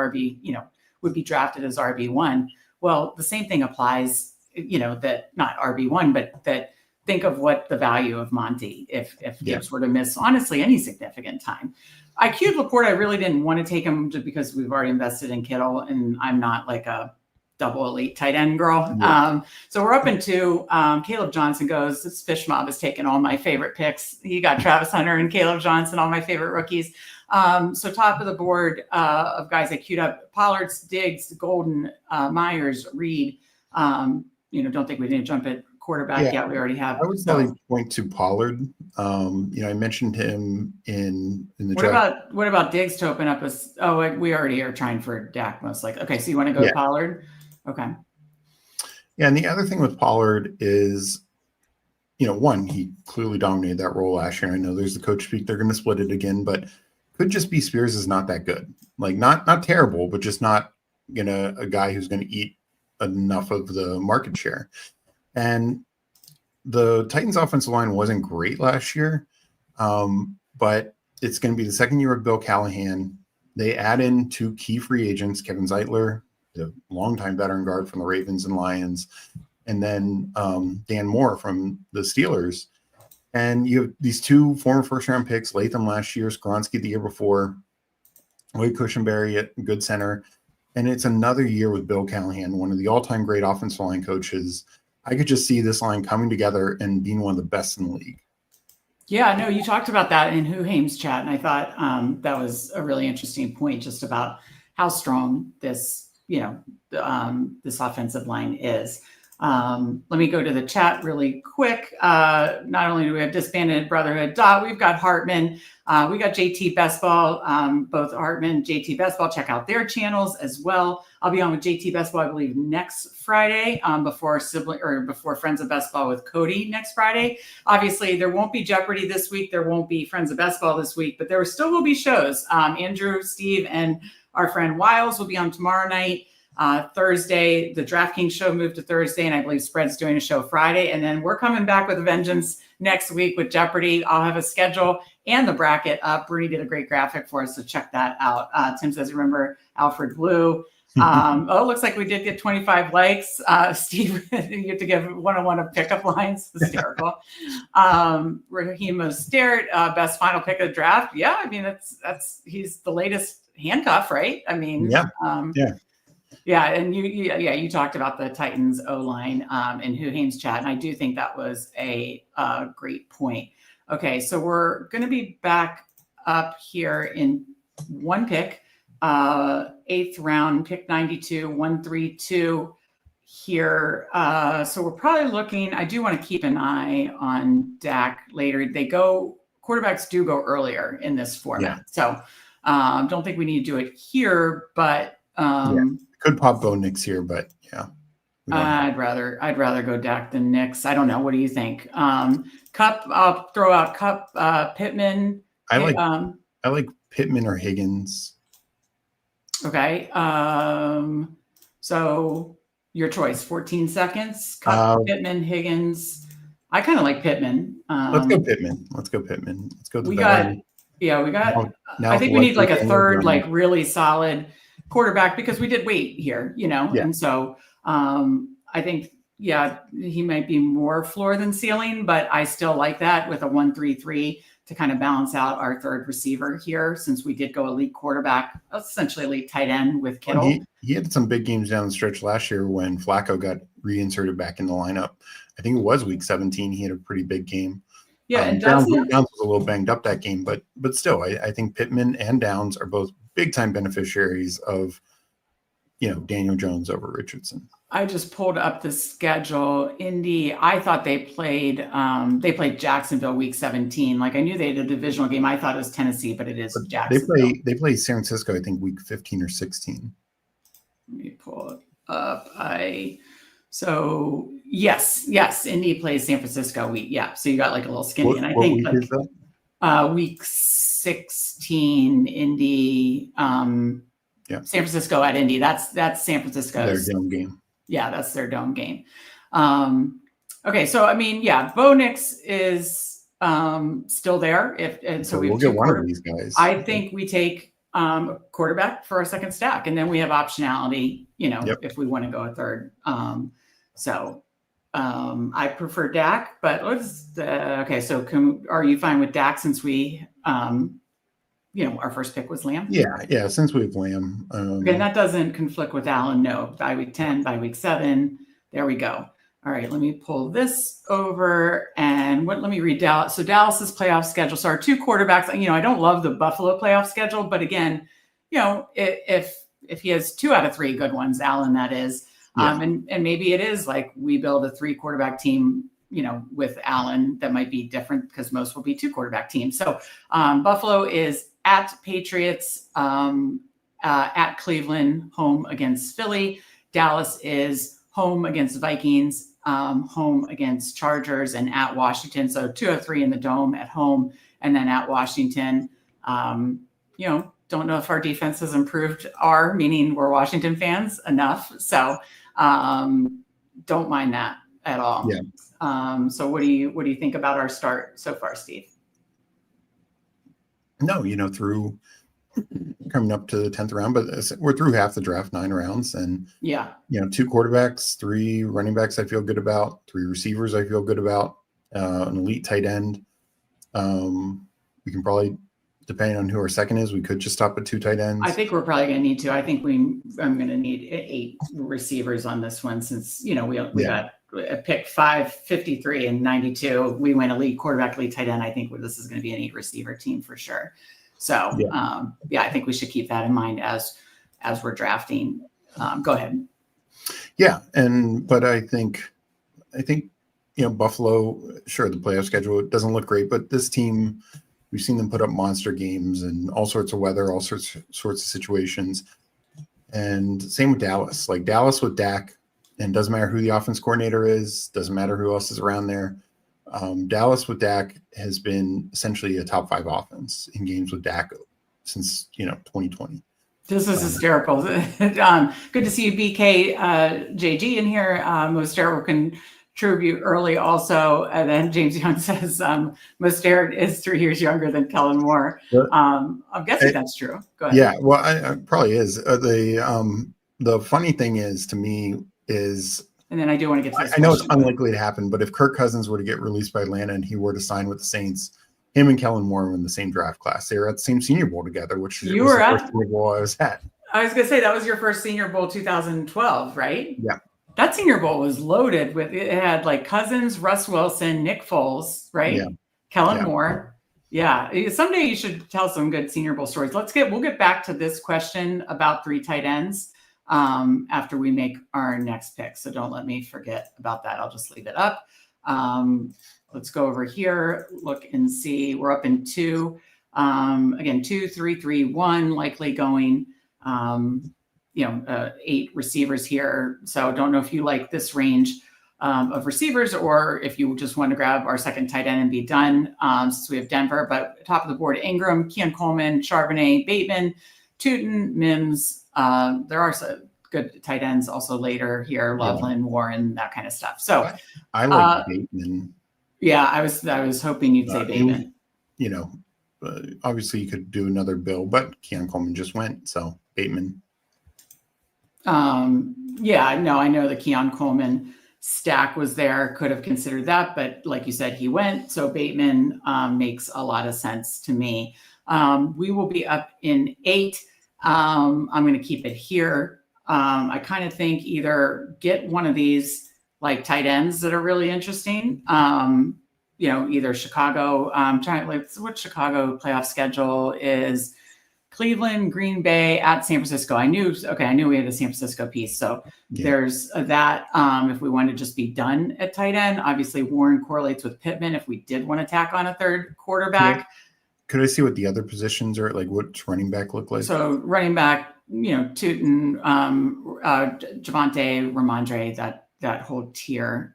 Speaker 1: would be drafted as RB1. Well, the same thing applies, that not RB1, but that think of what the value of Monty if Gibbs were to miss, honestly, any significant time. I queued Laporte. I really didn't want to take him just because we've already invested in Kittle, and I'm not like a double elite tight end girl. Yeah. So we're up in 2. Caleb Johnson goes. This Fish Mob has taken all my favorite picks. He got Travis Hunter and Caleb Johnson, all my favorite rookies. So top of the board of guys I queued up: Pollard, Diggs, Golden, Myers, Reed. Don't think we didn't jump at quarterback yet. We already have.
Speaker 2: I would probably point to Pollard. I mentioned him in the draft.
Speaker 1: What about Diggs to open up we already are trying for Dak most likely. Okay, so you want to go to Pollard? Okay.
Speaker 2: Yeah, and the other thing with Pollard is, one, he clearly dominated that role last year. I know there's the coach speak, they're going to split it again, but could just be Spears is not that good. Not terrible, but just not a guy who's going to eat enough of the market share. And the Titans offensive line wasn't great last year, but it's going to be the second year of Bill Callahan. They add in 2 key free agents, Kevin Zeitler, the longtime veteran guard from the Ravens and Lions, and then Dan Moore from the Steelers. And you have these 2 former first-round picks, Latham last year, Skoronski the year before, Lloyd Cushenberry at good center. And it's another year with Bill Callahan, one of the all-time great offensive line coaches. I could just see this line coming together and being one of the best in the league.
Speaker 1: Yeah, no, you talked about that in Huhaim's chat, and I thought that was a really interesting point, just about how strong this, this offensive line is. Let me go to the chat really quick. Not only do we have Disbanded Brotherhood, we've got Hartman. We got JT Best Ball, both Hartman, JT Best Ball. Check out their channels as well. I'll be on with JT Best Ball, I believe, next Friday, before Friends of Best Ball with Cody next Friday. Obviously, there won't be Jeopardy this week. There won't be Friends of Best Ball this week, but there still will be shows. Andrew, Steve, and our friend Wiles will be on tomorrow night. Thursday, the DraftKings show moved to Thursday, and I believe Spread's doing a show Friday. And then we're coming back with a vengeance next week with Jeopardy. I'll have a schedule and the bracket up. Bruni did a great graphic for us, so check that out. Tim says, remember Alfred Blue. It looks like we did get 25 likes. Steve, you have to give one-on-one of pickup lines. Hysterical. Raheem Mostert, best final pick of the draft. Yeah, I mean, he's the latest handcuff, right? I mean, yeah, and you talked about the Titans O-line in Huhane's chat, and I do think that was a great point. Okay, so we're going to be back up here in one pick, 8th round, pick 92, 132 here. So we're probably looking. I do want to keep an eye on Dak later. Quarterbacks do go earlier in this format, so don't think we need to do it here, but.
Speaker 2: Could pop Bo Nix here, but yeah.
Speaker 1: I'd rather go Dak than Nix. I don't know. What do you think? Cup, I'll throw out Cup, Pittman.
Speaker 2: I like Pittman or Higgins.
Speaker 1: Okay. So your choice, 14 seconds. Cup, Pittman, Higgins. I kind of like Pittman.
Speaker 2: Let's go Pittman. Let's go Pittman. Let's go.
Speaker 1: We got. Now I think we need like a third, like really solid quarterback, because we did wait here, and so I think he might be more floor than ceiling, but I still like that with a 1-3-3 to kind of balance out our third receiver here, since we did go elite quarterback, essentially elite tight end with Kittle.
Speaker 2: Well, he had some big games down the stretch last year when Flacco got reinserted back in the lineup. I think it was week 17. He had a pretty big game.
Speaker 1: Yeah, and
Speaker 2: Downs was a little banged up that game, but still, I think Pittman and Downs are both big time beneficiaries of, Daniel Jones over Richardson.
Speaker 1: I just pulled up the schedule. Indy, I thought they played Jacksonville week 17. Like I knew they had a divisional game. I thought it was Tennessee, but it is Jacksonville.
Speaker 2: They play San Francisco, I think week 15 or 16.
Speaker 1: Let me pull it up. Yes, Indy plays San Francisco week. Yeah, so you got like a little skinny, and I think week 16 Indy. San Francisco at Indy. That's San Francisco's
Speaker 2: their dome game.
Speaker 1: Yeah, that's their dome game. Okay, so I mean, Bo Nix is still there. So
Speaker 2: we'll get one of these guys.
Speaker 1: I think we take quarterback for our second stack, and then we have optionality. If we want to go a third. I prefer Dak, but okay. So are you fine with Dak since we, our first pick was Lamb?
Speaker 2: Yeah. Since we have Lamb.
Speaker 1: Okay, and that doesn't conflict with Allen. No, by week 10, by week 7, there we go. All right, let me pull this over and let me read Dallas. So Dallas's playoff schedule. So our two quarterbacks, I don't love the Buffalo playoff schedule, but again, if he has 2 out of 3 good ones, Allen, that is. And maybe it is like we build a 3 quarterback team, with Allen that might be different because most will be 2 quarterback teams. So Buffalo is at Patriots, at Cleveland, home against Philly. Dallas is home against Vikings, home against Chargers, and at Washington. So 2 of 3 in the dome at home, and then at Washington. Don't know if our defense has improved, meaning we're Washington fans, enough. So don't mind that at all.
Speaker 2: Yeah.
Speaker 1: So what do you think about our start so far, Steve?
Speaker 2: No, through coming up to the 10th round, but we're through half the draft, 9 rounds, and 2 quarterbacks, 3 running backs I feel good about, 3 receivers I feel good about, an elite tight end. We can probably, depending on who our second is, we could just stop at 2 tight ends.
Speaker 1: I think we're probably going to need to. I think I'm going to need 8 receivers on this one, since we got a pick 5, 53, and 92. We went elite quarterback, elite tight end. I think this is going to be an 8 receiver team for sure. So I think we should keep that in mind as we're drafting. Go ahead.
Speaker 2: Yeah, but I think Buffalo. Sure, the playoff schedule doesn't look great, but this team, we've seen them put up monster games and all sorts of weather, all sorts of situations. And same with Dallas. Like Dallas with Dak, and doesn't matter who the offense coordinator is, doesn't matter who else is around there. Dallas with Dak has been essentially a top 5 offense in games with Dak since 2020.
Speaker 1: This is hysterical. Good to see you, BK JG in here. Mostert will contribute early also. And then James Young says Mostert is 3 years younger than Kellen Moore. I'm guessing that's true. Go ahead.
Speaker 2: Yeah, well, I probably is. The funny thing is, to me, is,
Speaker 1: and then I do want to get to this
Speaker 2: I know it's unlikely to happen, but if Kirk Cousins were to get released by Atlanta and he were to sign with the Saints, him and Kellen Moore were in the same draft class. They were at the same Senior Bowl together, which was the first Senior Bowl I was at.
Speaker 1: I was going to say that was your first Senior Bowl 2012, right?
Speaker 2: Yeah.
Speaker 1: That Senior Bowl was loaded with, it had like Cousins, Russ Wilson, Nick Foles, right? Yeah. Kellen Moore. Yeah. Someday you should tell some good Senior Bowl stories. We'll get back to this question about 3 tight ends after we make our next pick. So don't let me forget about that. I'll just leave it up. Let's go over here, look and see. We're up in 2. Again, 2, 3, 3, 1, likely going, 8 receivers here. So don't know if you like this range of receivers or if you just want to grab our second tight end and be done since we have Denver. But top of the board, Ingram, Keon Coleman, Charbonnet, Bateman, Tootin, Mims. There are some good tight ends also later here, Loveland, Warren, that kind of stuff. So
Speaker 2: I like Bateman.
Speaker 1: Yeah, I was hoping you'd say Bateman.
Speaker 2: Obviously you could do another Bill, but Keon Coleman just went, so Bateman.
Speaker 1: I know the Keon Coleman stack was there, could have considered that, but like you said, he went, so Bateman makes a lot of sense to me. We will be up in 8. I'm going to keep it here. I kind of think either get one of these like tight ends that are really interesting. Either Chicago, what Chicago playoff schedule is. Cleveland, Green Bay, at San Francisco. I knew we had a San Francisco piece. So there's that. If we want to just be done at tight end, obviously Warren correlates with Pittman if we did want to tack on a third quarterback.
Speaker 2: Could I see what the other positions are, like what's running back look like?
Speaker 1: So running back, Tootin, Javonte, Ramondre, that whole tier.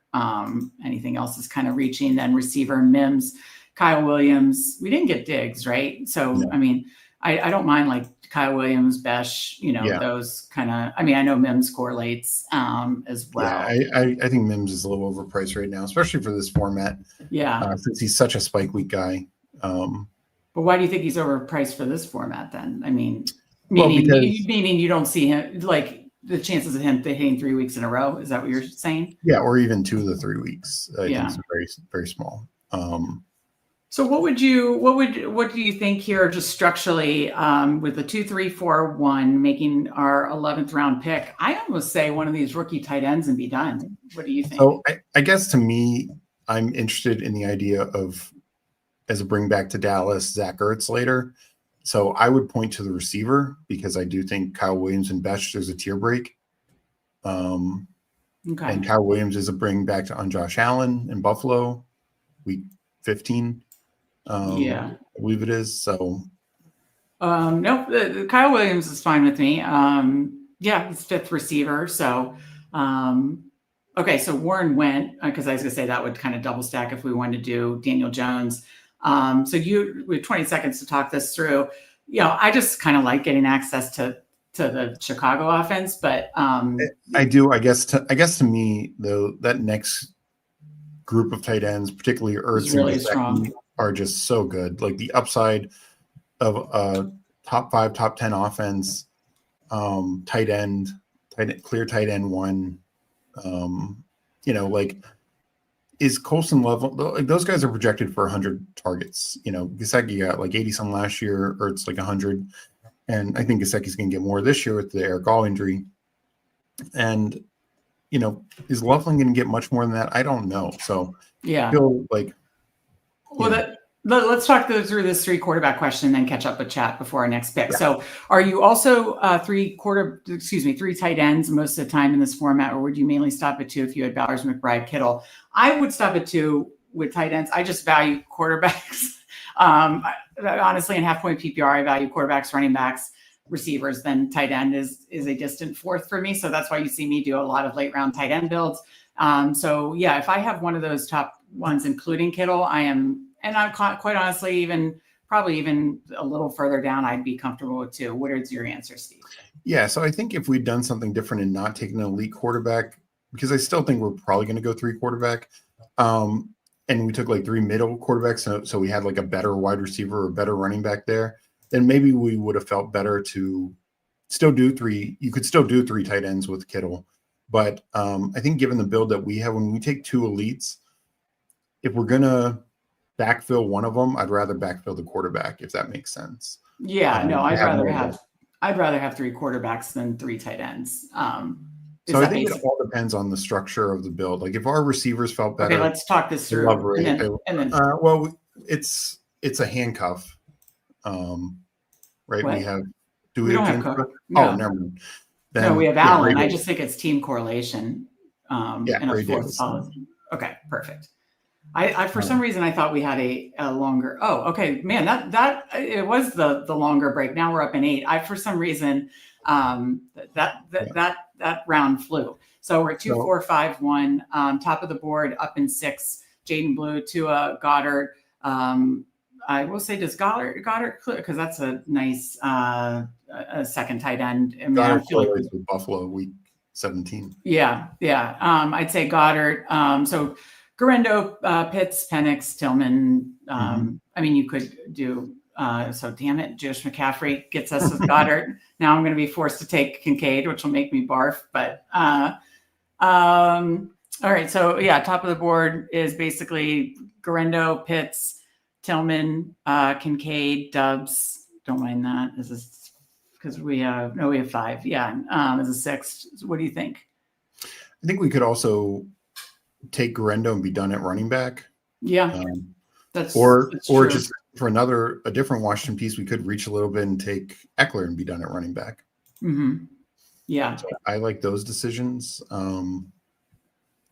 Speaker 1: Anything else is kind of reaching. Then receiver, Mims, Kyle Williams. We didn't get Diggs, right? So, I mean, I don't mind like Kyle Williams, Besh, those kind of, I know Mims correlates as well.
Speaker 2: Yeah, I think Mims is a little overpriced right now, especially for this format.
Speaker 1: Yeah.
Speaker 2: Since he's such a spike week guy.
Speaker 1: But why do you think he's overpriced for this format then? Meaning you don't see him, like the chances of him hitting 3 weeks in a row. Is that what you're saying?
Speaker 2: Yeah, or even 2 of the 3 weeks. I think it's very, very small.
Speaker 1: So what do you think here just structurally with the 2, 3, 4, 1 making our 11th round pick? I almost say one of these rookie tight ends and be done. What do you think?
Speaker 2: So I guess to me, I'm interested in the idea of, as a bring back to Dallas, Zach Ertz later. So I would point to the receiver because I do think Kyle Williams and Besh, there's a tier break. And Kyle Williams is a bring back on Josh Allen in Buffalo, week 15. I believe it is. So
Speaker 1: no, Kyle Williams is fine with me. He's 5th receiver. So so Warren went because I was gonna say that would kind of double stack if we wanted to do Daniel Jones. We have 20 seconds to talk this through. I just kind of like getting access to the Chicago offense, but
Speaker 2: I do. I guess to me though, that next group of tight ends, particularly Ertz
Speaker 1: really
Speaker 2: and
Speaker 1: strong,
Speaker 2: are just so good. Like the upside of a top 5, top 10 offense, tight end, clear tight end 1. Is Colson level? Like those guys are projected for 100 targets. Gesicki got like 80 some last year, Ertz like 100, and I think Gesicki's going to get more this year with the Eric Gall injury. And is Loveland going to get much more than that? I don't know. So
Speaker 1: I
Speaker 2: feel like
Speaker 1: Let's talk through this 3 quarterback question and then catch up with chat before our next pick.
Speaker 2: Yeah.
Speaker 1: So are you also 3 tight ends most of the time in this format, or would you mainly stop at 2 if you had Bowers, McBride, Kittle? I would stop at 2 with tight ends. I just value quarterbacks. Honestly, in half-point PPR, I value quarterbacks, running backs, receivers. Then tight end is a distant fourth for me. So that's why you see me do a lot of late-round tight end builds. So yeah, if I have one of those top ones, including Kittle, and I'm quite honestly, probably even a little further down, I'd be comfortable with 2. What is your answer, Steve?
Speaker 2: Yeah, so I think if we'd done something different and not taken an elite quarterback, because I still think we're probably going to go 3 quarterback, and we took like 3 middle quarterbacks, so we had like a better wide receiver or better running back there, then maybe we would have felt better to still do 3. You could still do 3 tight ends with Kittle, but I think given the build that we have, when we take 2 elites, if we're gonna backfill one of them, I'd rather backfill the quarterback, if that makes sense.
Speaker 1: Yeah, no, I'd rather have 3 quarterbacks than 3 tight ends.
Speaker 2: So I think it all depends on the structure of the build. Like if our receivers felt better.
Speaker 1: Okay, let's talk this through.
Speaker 2: Well, it's a handcuff, right?
Speaker 1: What?
Speaker 2: We
Speaker 1: don't have
Speaker 2: handcuff?
Speaker 1: No.
Speaker 2: Oh, never mind.
Speaker 1: No, we have Allen. I just think it's team correlation.
Speaker 2: Yeah,
Speaker 1: and a fourth solid. Okay, perfect. I for some reason I thought we had a longer. Oh, okay, man, that it was the longer break. Now we're up in 8. For some reason that round flew. So we're at 2, 4, 5, 1. Top of the board, up in 6. Jaden Blue, Tua, Goddard. I will say, does Goddard clear? Because that's a nice a second tight end. I mean,
Speaker 2: Goddard correlates with Buffalo week 17.
Speaker 1: Yeah. I'd say Goddard. So Garendo, Pitts, Penix, Tillman. I mean, you could do. So damn it, Josh McCaffrey gets us with Goddard. Now I'm going to be forced to take Kincaid, which will make me barf. But all right. So yeah, top of the board is basically Garendo, Pitts, Tillman, Kincaid, Dubs. Don't mind that. This is because we have 5. Yeah, as a 6th. What do you think?
Speaker 2: I think we could also take Garendo and be done at running back.
Speaker 1: Yeah,
Speaker 2: that's
Speaker 1: true.
Speaker 2: Just for a different Washington piece, we could reach a little bit and take Eckler and be done at running back.
Speaker 1: Mm-hmm. Yeah,
Speaker 2: so I like those decisions.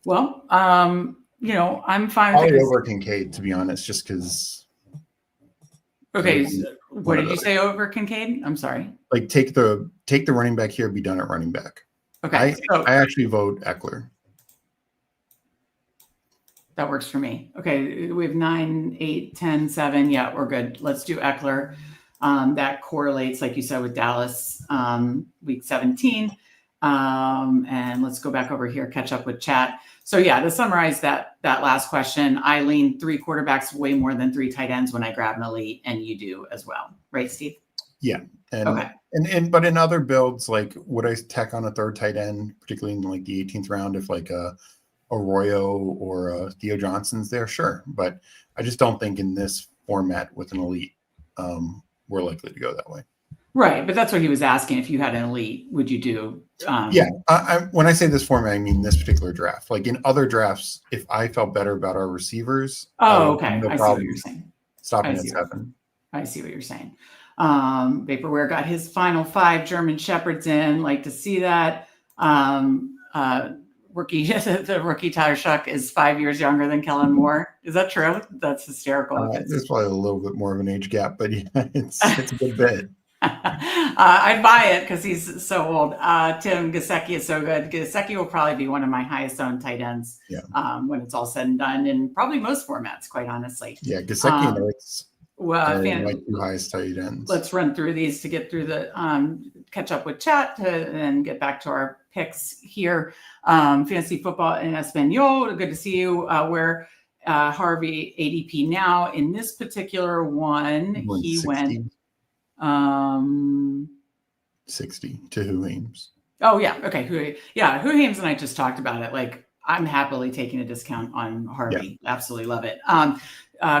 Speaker 1: Well, I'm fine.
Speaker 2: Probably over Kincaid, to be honest, just because.
Speaker 1: Okay, what did you say over Kincaid? I'm sorry.
Speaker 2: Like take the running back here, be done at running back.
Speaker 1: Okay,
Speaker 2: I actually vote Eckler.
Speaker 1: That works for me. Okay, we have 9, 8, 10, 7. Yeah, we're good. Let's do Eckler. That correlates, like you said, with Dallas week 17. And let's go back over here, catch up with chat. So yeah, to summarize that last question, I lean 3 quarterbacks way more than 3 tight ends when I grab an elite, and you do as well, right, Steve?
Speaker 2: Yeah.
Speaker 1: Okay.
Speaker 2: But in other builds, like would I tack on a 3rd tight end, particularly in like the 18th round, if like a Arroyo or a Theo Johnson's there? Sure, but I just don't think in this format with an elite, we're likely to go that way.
Speaker 1: Right, but that's what he was asking. If you had an elite, would you do?
Speaker 2: Yeah, when I say this format, I mean this particular draft. Like in other drafts, if I felt better about our receivers,
Speaker 1: okay, I see what you're saying.
Speaker 2: Stopping at 7.
Speaker 1: I see what you're saying. Vaporware got his final 5 German Shepherds in. Like to see that. The rookie Tyler Shuck is 5 years younger than Kellen Moore. Is that true? That's hysterical.
Speaker 2: There's probably a little bit more of an age gap, but yeah, it's a good bit.
Speaker 1: I'd buy it because he's so old. Tim Gesicki is so good. Gesicki will probably be one of my highest owned tight ends when it's all said and done, in probably most formats, quite honestly.
Speaker 2: Yeah, Gesicki and Ertz are my 2 highest tight ends.
Speaker 1: Let's run through these to get through the catch up with chat and get back to our picks here. Fantasy Football in Espanol. Good to see you. Where Harvey ADP now in this particular one, he
Speaker 2: 60.
Speaker 1: went
Speaker 2: 60 to Who Hames.
Speaker 1: Oh yeah. Okay. Who Hames and I just talked about it. Like I'm happily taking a discount on Harvey. Yeah. Absolutely love it.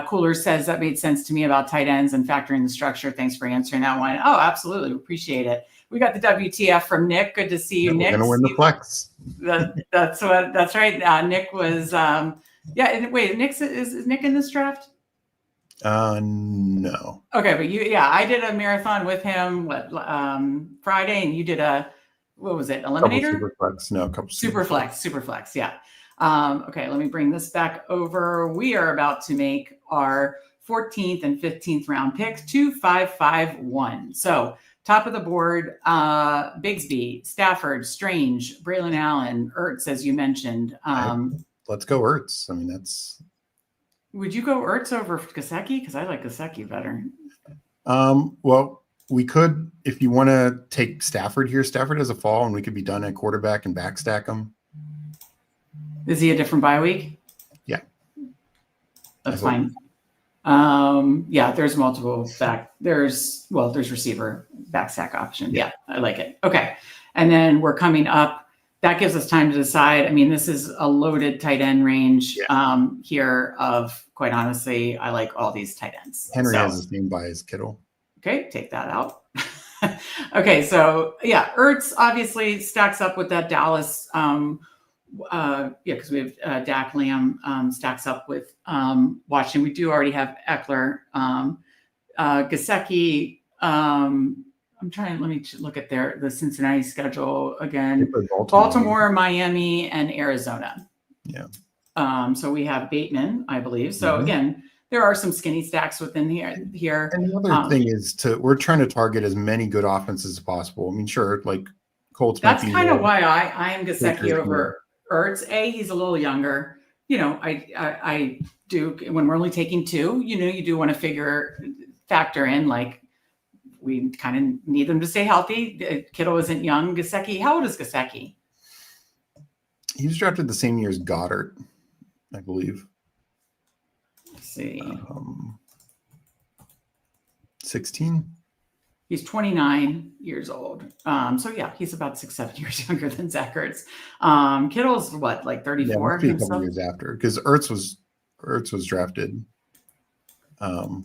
Speaker 1: Cooler says that made sense to me about tight ends and factoring the structure. Thanks for answering that one. Oh, absolutely. Appreciate it. We got the WTF from Nick. Good to see you, Nick.
Speaker 2: We're gonna win the flex.
Speaker 1: That's right. Nick was Nick is Nick in this draft?
Speaker 2: No.
Speaker 1: Okay, but I did a marathon with him Friday, and you did what was it? Eliminator? Superflex. Yeah. Okay, let me bring this back over. We are about to make our 14th and 15th round picks, 2, 5, 5, 1. So top of the board, Bigsby, Stafford, Strange, Braylon Allen, Ertz, as you mentioned.
Speaker 2: Let's go Ertz. I mean, that's.
Speaker 1: Would you go Ertz over Gesicki? Because I like Gesicki better.
Speaker 2: Well, we could, if you want to take Stafford here. Stafford has a fall, and we could be done at quarterback and backstack him.
Speaker 1: Is he a different bye week?
Speaker 2: Yeah.
Speaker 1: That's fine. There's multiple there's receiver backstack option. Yeah, I like it. Okay. And then we're coming up. That gives us time to decide. I mean, this is a loaded tight end range here of, quite honestly, I like all these tight ends.
Speaker 2: Henry has the same bye as Kittle.
Speaker 1: Okay, take that out. Okay, so Ertz obviously stacks up with that Dallas. Because we have Dak Lamb stacks up with Washington. We do already have Eckler. Gesicki. Let me look at the Cincinnati schedule again. Baltimore, Miami, and Arizona.
Speaker 2: Yeah.
Speaker 1: So we have Bateman, I believe. So again, there are some skinny stacks within here.
Speaker 2: And the other thing is we're trying to target as many good offenses as possible. I mean, sure, like Colts.
Speaker 1: That's kind of why I am Gesicki over Ertz. He's a little younger. I do, when we're only taking 2, you do want to factor in, like, we kind of need them to stay healthy. Kittle isn't young. Gesicki, how old is Gesicki?
Speaker 2: He was drafted the same year as Goddard, I believe.
Speaker 1: Let's see.
Speaker 2: 16.
Speaker 1: He's 29 years old. He's about 6-7 years younger than Zach Ertz. Kittle's what, like 34?
Speaker 2: Yeah, a couple years after, because Ertz was drafted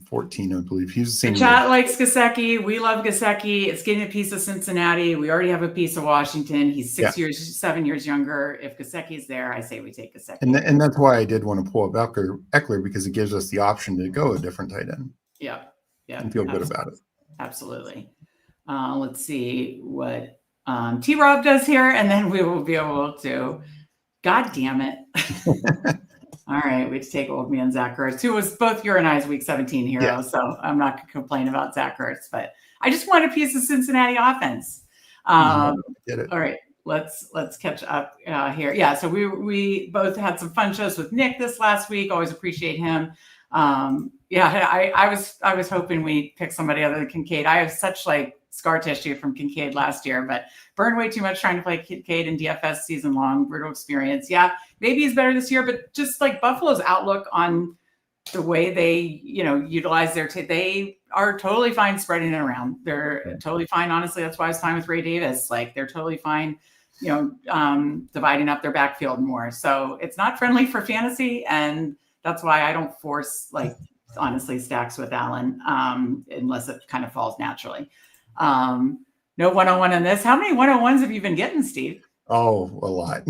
Speaker 2: 14, I believe. He's the same.
Speaker 1: The chat likes Gesicki. We love Gesicki. It's getting a piece of Cincinnati. We already have a piece of Washington. He's 7 years younger. If Gesicki's there, I say we take Gesicki.
Speaker 2: And that's why I did want to pull up Eckler, because it gives us the option to go a different tight end.
Speaker 1: Yeah.
Speaker 2: And feel good about it.
Speaker 1: Absolutely. Let's see what T-Rob does here, and then we will be able to. God damn it. All right, we take old man Zach Ertz, who was both your and I's Week 17 hero, so I'm not going to complain about Zach Ertz, but I just want a piece of Cincinnati offense. All right, let's catch up here. Yeah, so we both had some fun shows with Nick this last week. Always appreciate him. I was hoping we pick somebody other than Kincaid. I have such scar tissue from Kincaid last year, but burned way too much trying to play Kincaid in DFS season long. Brutal experience. Yeah, maybe he's better this year, but just Buffalo's outlook on the way they, utilize they are totally fine spreading it around. They're totally fine. Honestly, that's why I was fine with Ray Davis. They're totally fine, dividing up their backfield more. So it's not friendly for fantasy, and that's why I don't force honestly stacks with Allen unless it kind of falls naturally. No 101 on this. How many 101s have you been getting, Steve?
Speaker 2: Oh, a lot.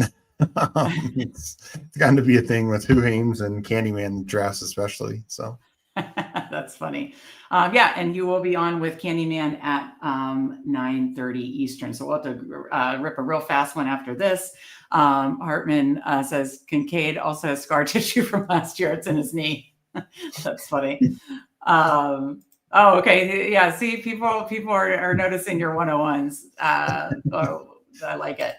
Speaker 2: It's gotten to be a thing with Who Hames and Candyman drafts, especially. So
Speaker 1: that's funny. And you will be on with Candyman at 9:30 Eastern. So we'll have to rip a real fast one after this. Hartman says Kincaid also has scar tissue from last year. It's in his knee. That's funny. Okay. Yeah. See, people are noticing your 101s. I like it.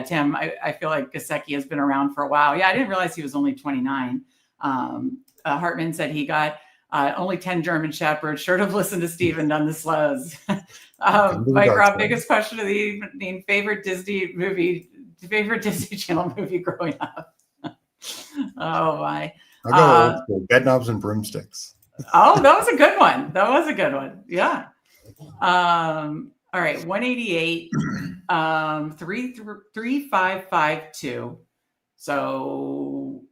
Speaker 1: Tim, I feel like Gesicki has been around for a while. Yeah, I didn't realize he was only 29. Hartman said he got only 10 German Shepherds. Sure to have listened to Steve and done the slows. Mike Rob, biggest question of the evening: favorite Disney Channel movie growing up? Oh my!
Speaker 2: I'll go old school. Bedknobs and Broomsticks.
Speaker 1: Oh, that was a good one. Yeah. All right, 188, 3552. So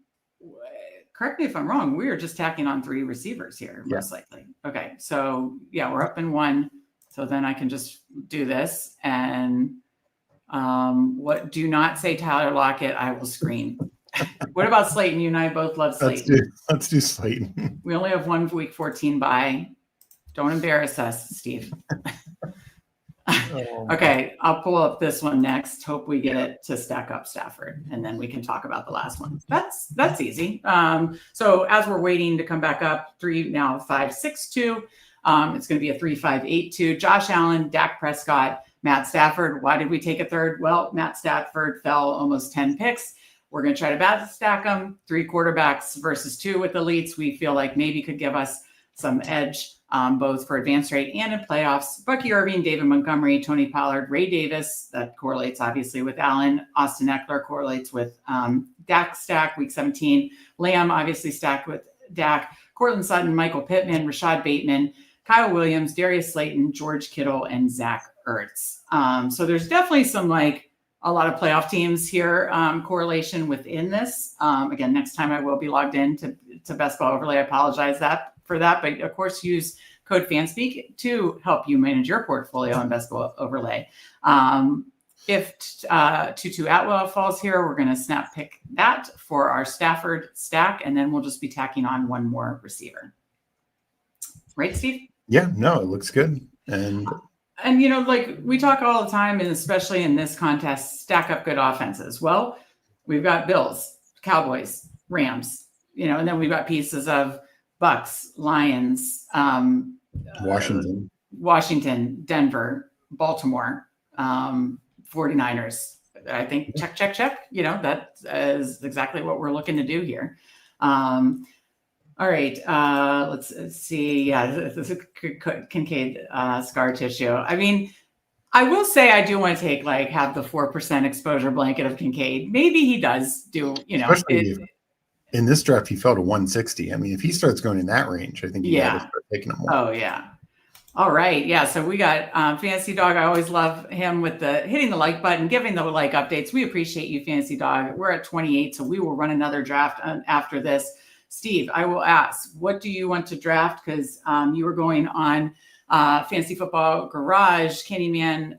Speaker 1: correct me if I'm wrong. We are just tacking on 3 receivers here, most likely. Okay, so we're up in 1. So then I can just do this, and do not say Tyler Lockett. I will scream. What about Slayton? You and I both love Slayton.
Speaker 2: Let's do Slayton.
Speaker 1: We only have one week 14 bye. Don't embarrass us, Steve. Okay, I'll pull up this one next. Hope we get it to stack up Stafford, and then we can talk about the last one. That's easy. So as we're waiting to come back up, 3-5-6-2. It's going to be a 3-5-8-2. Josh Allen, Dak Prescott, Matt Stafford. Why did we take a third? Well, Matt Stafford fell almost 10 picks. We're going to try to battle stack them. 3 quarterbacks versus 2 with elites. We feel like maybe could give us some edge, both for advanced rate and in playoffs. Bucky Irving, David Montgomery, Tony Pollard, Ray Davis. That correlates obviously with Allen. Austin Eckler correlates with Dak stack week 17. Lamb obviously stacked with Dak. Cortland Sutton, Michael Pittman, Rashad Bateman, Kyle Williams, Darius Slayton, George Kittle, and Zach Ertz. So there's definitely some a lot of playoff teams here, correlation within this. Again, next time I will be logged in to Best Ball Overlay. I apologize for that, but of course use code Fanspeak to help you manage your portfolio on Best Ball Overlay. If Tutu Atwell falls here, we're going to snap pick that for our Stafford stack, and then we'll just be tacking on one more receiver. Right, Steve?
Speaker 2: Yeah, no, it looks good. And
Speaker 1: we talk all the time, and especially in this contest, stack up good offenses. Well, we've got Bills, Cowboys, Rams, and then we've got pieces of Bucks, Lions, Washington, Denver, Baltimore, 49ers. I think check. That is exactly what we're looking to do here. All right, let's see. Yeah, this is Kincaid scar tissue. I mean, I will say I do want to take have the 4% exposure blanket of Kincaid. Maybe he does do,
Speaker 2: in this draft, he fell to 160. I mean, if he starts going in that range, I think you got to start taking him more.
Speaker 1: Oh, yeah. All right. Yeah. So we got Fantasy Dog. I always love him with the hitting the like button, giving the like updates. We appreciate you, Fantasy Dog. We're at 28, so we will run another draft after this. Steve, I will ask, what do you want to draft? Because you were going on Fantasy Football Garage, Candyman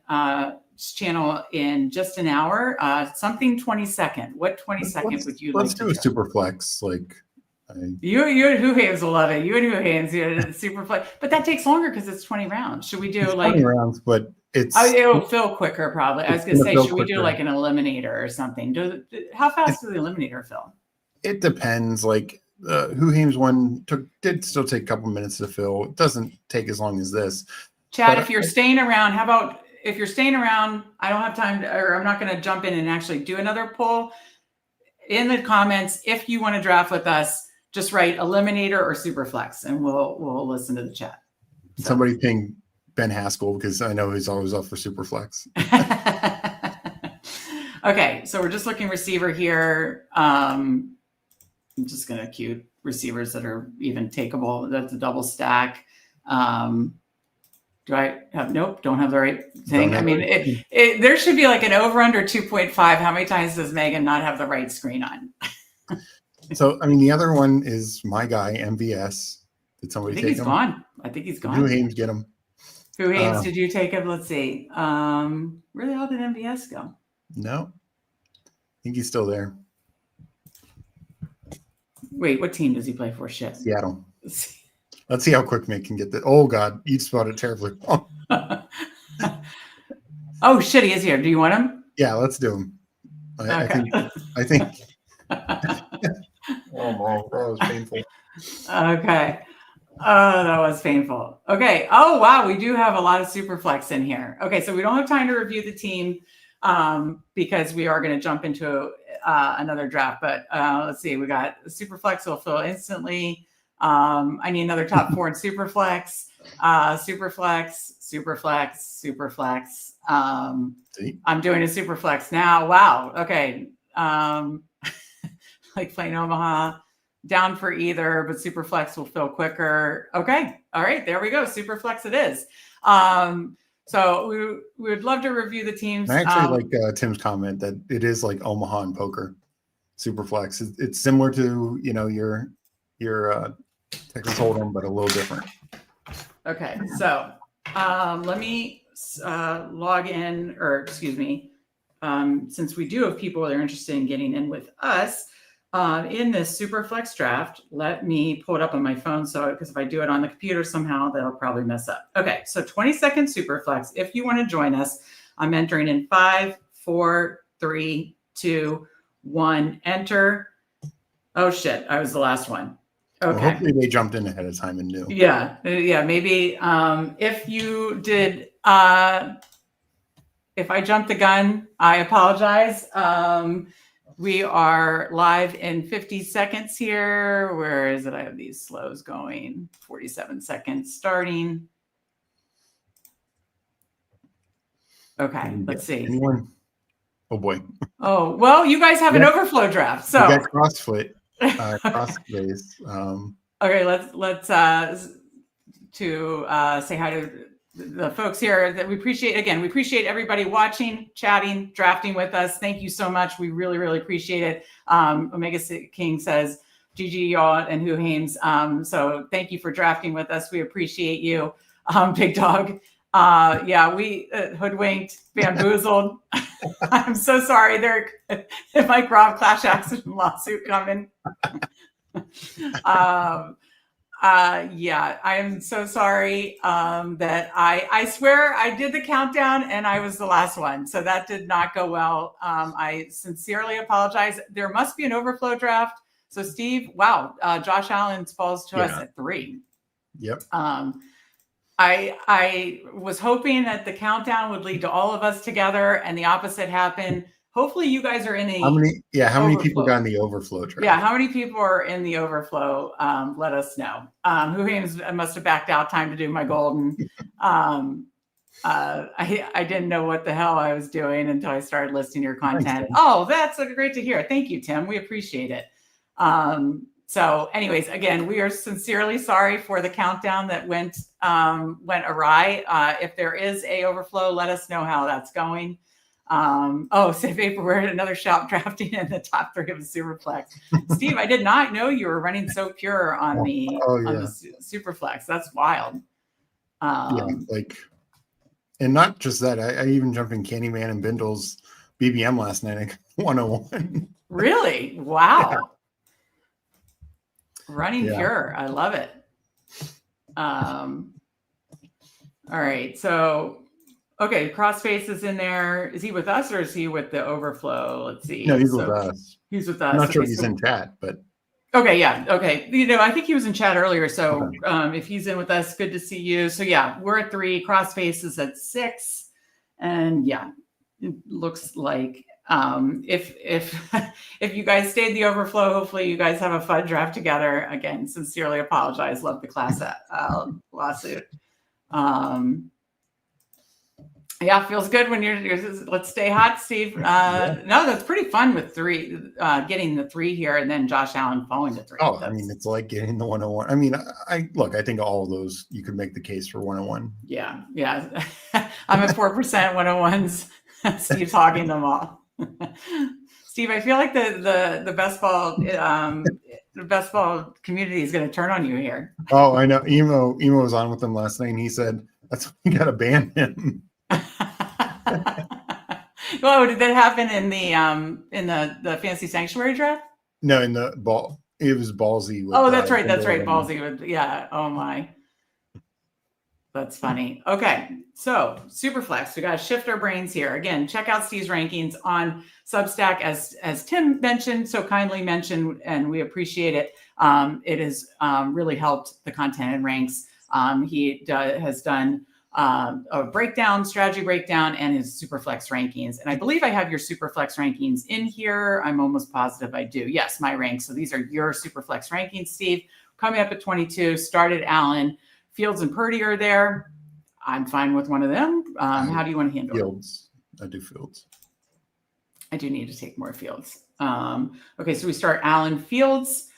Speaker 1: channel in just an hour. Something 22nd. What 22nd would you like to do?
Speaker 2: Let's do a super flex.
Speaker 1: You and Who Hames will love it. You and Who Hames, super flex. But that takes longer because it's 20 rounds. Should we do
Speaker 2: 20 rounds, but
Speaker 1: it'll fill quicker probably. I was going to say, should we do an eliminator or something? How fast does the eliminator fill?
Speaker 2: It depends. Who Hames one did still take a couple minutes to fill. It doesn't take as long as this.
Speaker 1: Chad, if you're staying around, how about if you're staying around, I don't have time or I'm not going to jump in and actually do another poll. In the comments, if you want to draft with us, just write eliminator or super flex and we'll listen to the chat. So.
Speaker 2: Somebody ping Ben Haskell because I know he's always up for super flex.
Speaker 1: Okay, so we're just looking receiver here. I'm just going to queue receivers that are even takeable. That's a double stack. Do I have, nope, don't have the right thing. I mean, there should be an over under 2.5. How many times does Megan not have the right screen on?
Speaker 2: So, I mean, the other one is my guy, MVS. Did somebody take him?
Speaker 1: I think he's gone.
Speaker 2: Who Hames get him?
Speaker 1: Who Hames did you take him? Let's see. Where the hell did MVS go?
Speaker 2: No. I think he's still there.
Speaker 1: Wait, what team does he play for? Shit.
Speaker 2: Seattle. Let's see how quick Mick can get that. Oh, God. You spelled it terribly.
Speaker 1: Oh, shit. He is here. Do you want him?
Speaker 2: Yeah, let's do him. I think. Oh, my. That was painful.
Speaker 1: Okay. Oh, that was painful. Okay. Oh, wow. We do have a lot of super flex in here. Okay. So we don't have time to review the team because we are going to jump into another draft. But let's see. We got super flex will fill instantly. I need another top 4 in super flex. Super flex, super flex, super flex. I'm doing a super flex now. Wow. Okay. Plain Omaha, down for either, but super flex will fill quicker. Okay. All right. There we go. Super flex it is. So we would love to review the teams.
Speaker 2: I actually like Tim's comment that it is like Omaha and poker. Super flex. It's similar to, your Texas Hold'em, but a little different.
Speaker 1: Okay. So let me log in, or excuse me. Since we do have people that are interested in getting in with us, In this super flex draft, let me pull it up on my phone. So, because if I do it on the computer somehow, that'll probably mess up. Okay. So 20-second super flex. If you want to join us, I'm entering in 5, 4, 3, 2, 1, enter. Oh shit. I was the last one. Okay.
Speaker 2: Well, hopefully they jumped in ahead of time and knew.
Speaker 1: Yeah. Yeah. Maybe, if you did, if I jumped the gun, I apologize. We are live in 50 seconds here. Where is it? I have these slows going. 47 seconds starting. Okay, let's see.
Speaker 2: Anyone? Oh boy.
Speaker 1: Oh, well, you guys have an overflow draft. So
Speaker 2: we got CrossFit, CrossFit.
Speaker 1: Okay, let's say hi to the folks here that we appreciate. Again, we appreciate everybody watching, chatting, drafting with us. Thank you so much. We really, really appreciate it. Omega King says, GG y'all and Who Hames. So thank you for drafting with us. We appreciate you. Big Dog. Yeah, we hoodwinked, bamboozled. I'm so sorry. There, Mike Rob clash action lawsuit coming. Yeah, I am so sorry that I swear I did the countdown and I was the last one. So that did not go well. I sincerely apologize. There must be an overflow draft. So Steve, wow, Josh Allen falls to us at 3.
Speaker 2: Yep.
Speaker 1: I was hoping that the countdown would lead to all of us together and the opposite happened. Hopefully you guys are in the
Speaker 2: how many people got in the overflow draft?
Speaker 1: Yeah, how many people are in the overflow? Let us know. Who Hames must have backed out time to do my golden. I didn't know what the hell I was doing until I started listing your content. Oh, that's great to hear. Thank you, Tim. We appreciate it. So anyways, again, we are sincerely sorry for the countdown that went awry. If there is a overflow, let us know how that's going. Say Vapor, we're at another shop drafting in the top 3 of the Superflex. Steve, I did not know you were running so pure on the Superflex. That's wild.
Speaker 2: And not just that, I even jumped in Candyman and Bindle's BBM last night. I got 101.
Speaker 1: Really? Wow. Yeah. Running pure. I love it. All right. So, okay. Crossface is in there. Is he with us or is he with the overflow? Let's see.
Speaker 2: No, he's with us.
Speaker 1: He's with us.
Speaker 2: I'm not sure he's in chat, but.
Speaker 1: Okay. Yeah. Okay. I think he was in chat earlier. So if he's in with us, good to see you. So yeah, we're at 3. Crossface is at 6. And yeah, it looks like if you guys stayed the overflow, hopefully you guys have a fun draft together. Again, sincerely apologize. Love the class lawsuit. Yeah, feels good when you're let's stay hot, Steve. No, that's pretty fun with 3, getting the 3 here and then Josh Allen falling to 3.
Speaker 2: I mean, it's like getting the 101. I mean, I think all of those, you could make the case for 101.
Speaker 1: Yeah. Yeah. I'm at 4% 101s. Steve's hogging them all. Steve, I feel like the best ball community is going to turn on you here.
Speaker 2: Oh, I know. Emo was on with them last night and he said, that's why you got to ban him.
Speaker 1: Well, did that happen in the Fantasy Sanctuary draft?
Speaker 2: No, in the ball. It was ballsy.
Speaker 1: With, that's right. That's right. Ballsy with Oh my. That's funny. Okay. So Superflex, we got to shift our brains here. Again, check out Steve's rankings on Substack as Tim mentioned, so kindly mentioned, and we appreciate it. It has really helped the content and ranks. He has done a strategy breakdown, and his Superflex rankings. And I believe I have your Superflex rankings in here. I'm almost positive I do. Yes, my ranks. So these are your Superflex rankings, Steve. Coming up at 22, started Allen. Fields and Purdy are there. I'm fine with one of them. How do you want to handle
Speaker 2: Fields? I do Fields.
Speaker 1: I do need to take more Fields. Okay, so we start Allen, Fields,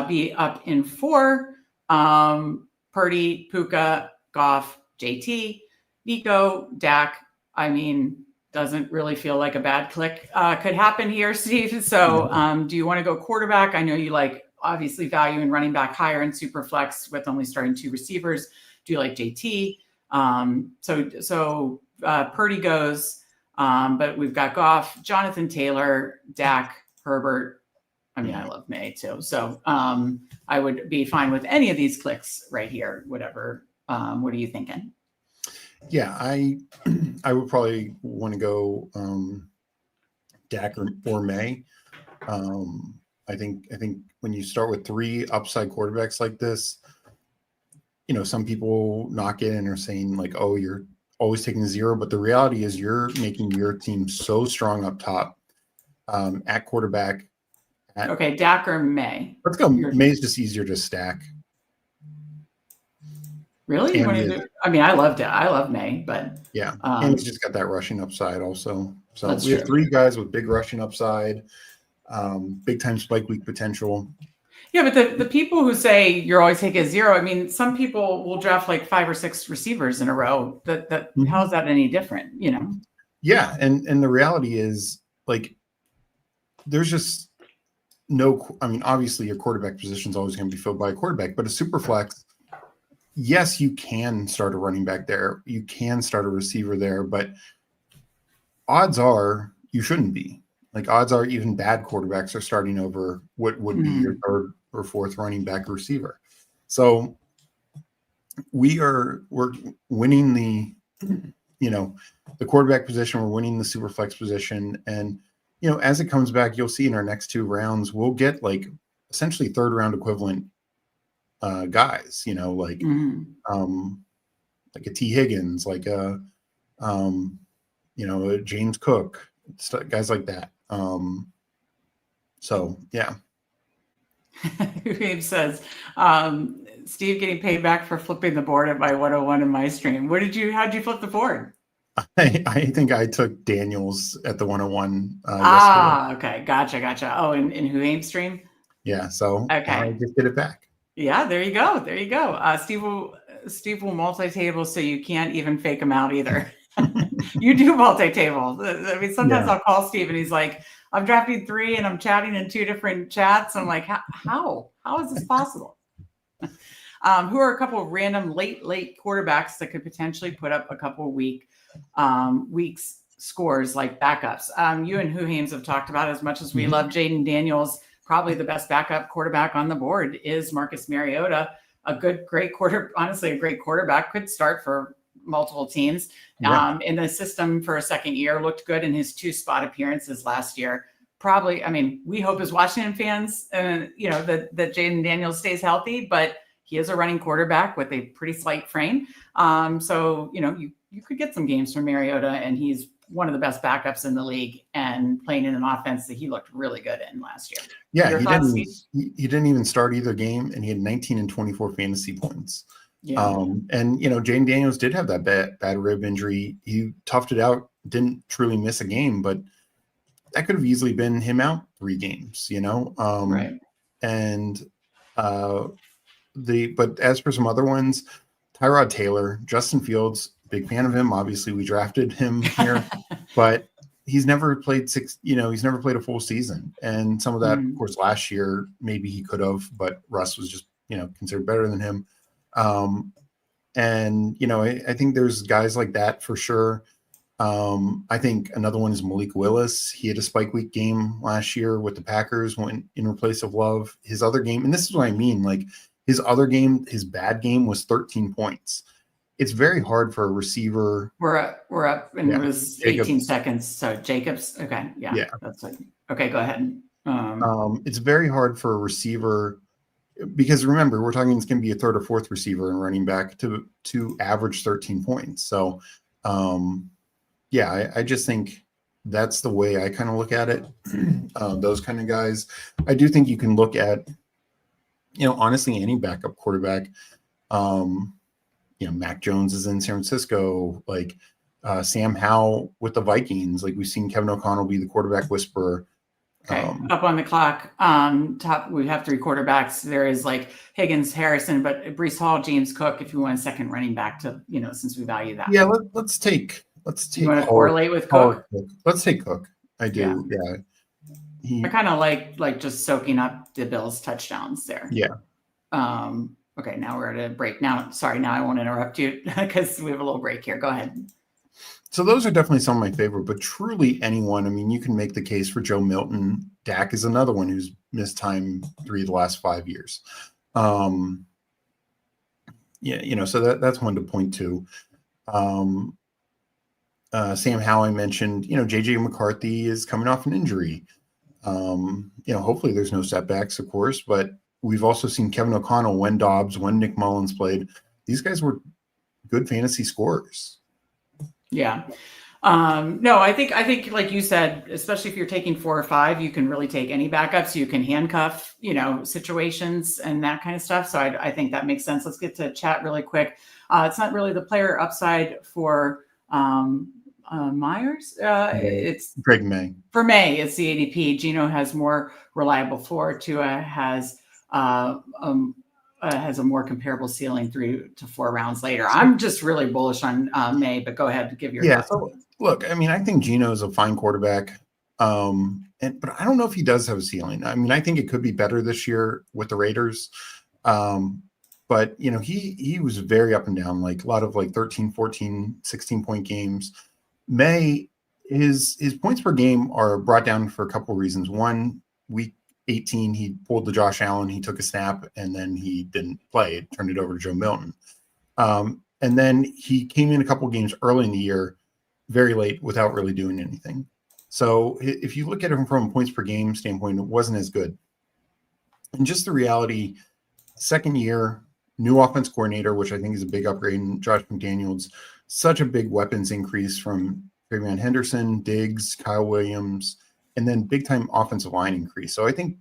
Speaker 1: be up in 4. Purdy, Puka, Goff, JT, Nico, Dak. I mean, doesn't really feel like a bad click could happen here, Steve. So do you want to go quarterback? I know you like obviously value in running back higher in Superflex with only starting 2 receivers. Do you like JT? So Purdy goes, but we've got Goff, Jonathan Taylor, Dak, Herbert, I mean, I love May too. So I would be fine with any of these clicks right here, whatever. What are you thinking?
Speaker 2: Yeah, I would probably want to go Dak or May. I think when you start with 3 upside quarterbacks like this, some people knock it and are saying like, oh, you're always taking 0, but the reality is you're making your team so strong up top at quarterback.
Speaker 1: Okay, Dak or May?
Speaker 2: Let's go. May's just easier to stack.
Speaker 1: Really? You want to do? I mean, I love May, but
Speaker 2: yeah, and he's just got that rushing upside also. So we
Speaker 1: true.
Speaker 2: have 3 guys with big rushing upside, big time spike week potential.
Speaker 1: Yeah, but the people who say you're always taking a 0, I mean, some people will draft like 5 or 6 receivers in a row. That how is that any different?
Speaker 2: Yeah, and the reality is like there's just no. I mean, obviously your quarterback position is always going to be filled by a quarterback, but a super flex, yes, you can start a running back there, you can start a receiver there, but odds are you shouldn't be. Like odds are even bad quarterbacks are starting over what would be your 3rd or 4th running back receiver. So we're winning the quarterback position, we're winning the super flex position. And, as it comes back, you'll see in our next 2 rounds, we'll get like essentially 3rd round equivalent guys, like a T Higgins, like a James Cook, guys like that. So yeah.
Speaker 1: Gabe says, Steve getting paid back for flipping the board at my 101 in my stream. How'd you flip the board?
Speaker 2: I think I took Daniels at the 101.
Speaker 1: Yesterday. Okay. Gotcha. Oh, in Huame's stream?
Speaker 2: Yeah. So
Speaker 1: okay.
Speaker 2: I just get it back.
Speaker 1: Yeah, there you go. Steve will multi-table, so you can't even fake him out either. You do multi-table. I mean, sometimes I'll call Steve and he's like, I'm drafting 3 and I'm chatting in 2 different chats. I'm like, how is this possible? Who are a couple of random late quarterbacks that could potentially put up a couple of weeks scores like backups? You and Huhames have talked about, as much as we love Jaden Daniels, probably the best backup quarterback on the board is Marcus Mariota. Honestly, a great quarterback, could start for multiple teams. In the system for a second year, looked good in his 2 spot appearances last year. Probably, I mean, we hope as Washington fans, that Jaden Daniels stays healthy, but he is a running quarterback with a pretty slight frame. So, you could get some games from Mariota, and he's one of the best backups in the league and playing in an offense that he looked really good in last year.
Speaker 2: Yeah, he didn't even start either game, and he had 19 and 24 fantasy points. Yeah. And Jaden Daniels did have that bad rib injury. He toughed it out, didn't truly miss a game, but that could have easily been him out 3 games,
Speaker 1: right.
Speaker 2: And but as for some other ones, Tyrod Taylor, Justin Fields, big fan of him. Obviously, we drafted him here, but he's never played he's never played a full season. And some of that, of course, last year, maybe he could have, but Russ was just, considered better than him. And, I think there's guys like that for sure. I think another one is Malik Willis. He had a spike week game last year with the Packers, went in replace of Love. His other game, and this is what I mean, like his other game, his bad game was 13 points. It's very hard for a receiver.
Speaker 1: We're up, and it was 18 seconds. So Jacobs. Okay. Yeah. That's like, okay, go ahead.
Speaker 2: It's very hard for a receiver, because remember, we're talking it's going to be a 3rd or 4th receiver and running back to average 13 points. So, I just think that's the way I kind of look at it. Those kind of guys. I do think you can look at, honestly, any backup quarterback. Mac Jones is in San Francisco, like Sam Howell with the Vikings. Like we've seen Kevin O'Connell be the quarterback whisperer.
Speaker 1: Okay, up on the clock. Top, we have 3 quarterbacks. There is like Higgins, Harrison, but Breece Hall, James Cook. If you want a second running back to, since we value that.
Speaker 2: Yeah, let's take.
Speaker 1: You want to correlate with Cook?
Speaker 2: Let's take Cook. I do. Yeah.
Speaker 1: I kind of like just soaking up the Bills' touchdowns there.
Speaker 2: Yeah.
Speaker 1: Okay, now we're at a break. Now I won't interrupt you because we have a little break here. Go ahead.
Speaker 2: So those are definitely some of my favorite, but truly anyone. I mean, you can make the case for Joe Milton. Dak is another one who's missed time 3 of the last 5 years. Yeah, so that's one to point to. Sam Howell, I mentioned, JJ McCarthy is coming off an injury. Hopefully there's no setbacks, of course, but we've also seen Kevin O'Connell, when Dobbs, when Nick Mullins played. These guys were good fantasy scorers.
Speaker 1: Yeah. No, I think like you said, especially if you're taking 4 or 5, you can really take any backups. You can handcuff, situations and that kind of stuff. So I think that makes sense. Let's get to chat really quick. It's not really the player upside for Myers. It's
Speaker 2: Greg May.
Speaker 1: For May, it's the ADP. Gino has more reliable floor. Tua has a more comparable ceiling 3 to 4 rounds later. I'm just really bullish on May, but go ahead to give your thoughts.
Speaker 2: So look, I mean, I think Gino is a fine quarterback, but I don't know if he does have a ceiling. I mean, I think it could be better this year with the Raiders, but he was very up and down, like a lot of 13, 14, 16-point games. May, his points per game are brought down for a couple of reasons. One, week 18, he pulled the Josh Allen. He took a snap, and then he didn't play. It turned it over to Joe Milton. And then he came in a couple of games early in the year, very late, without really doing anything. So if you look at him from a points per game standpoint, it wasn't as good. And just the reality, second year, new offense coordinator, which I think is a big upgrade in Josh McDaniels, such a big weapons increase from Trayvon Henderson, Diggs, Kyle Williams, and then big time offensive line increase. So I think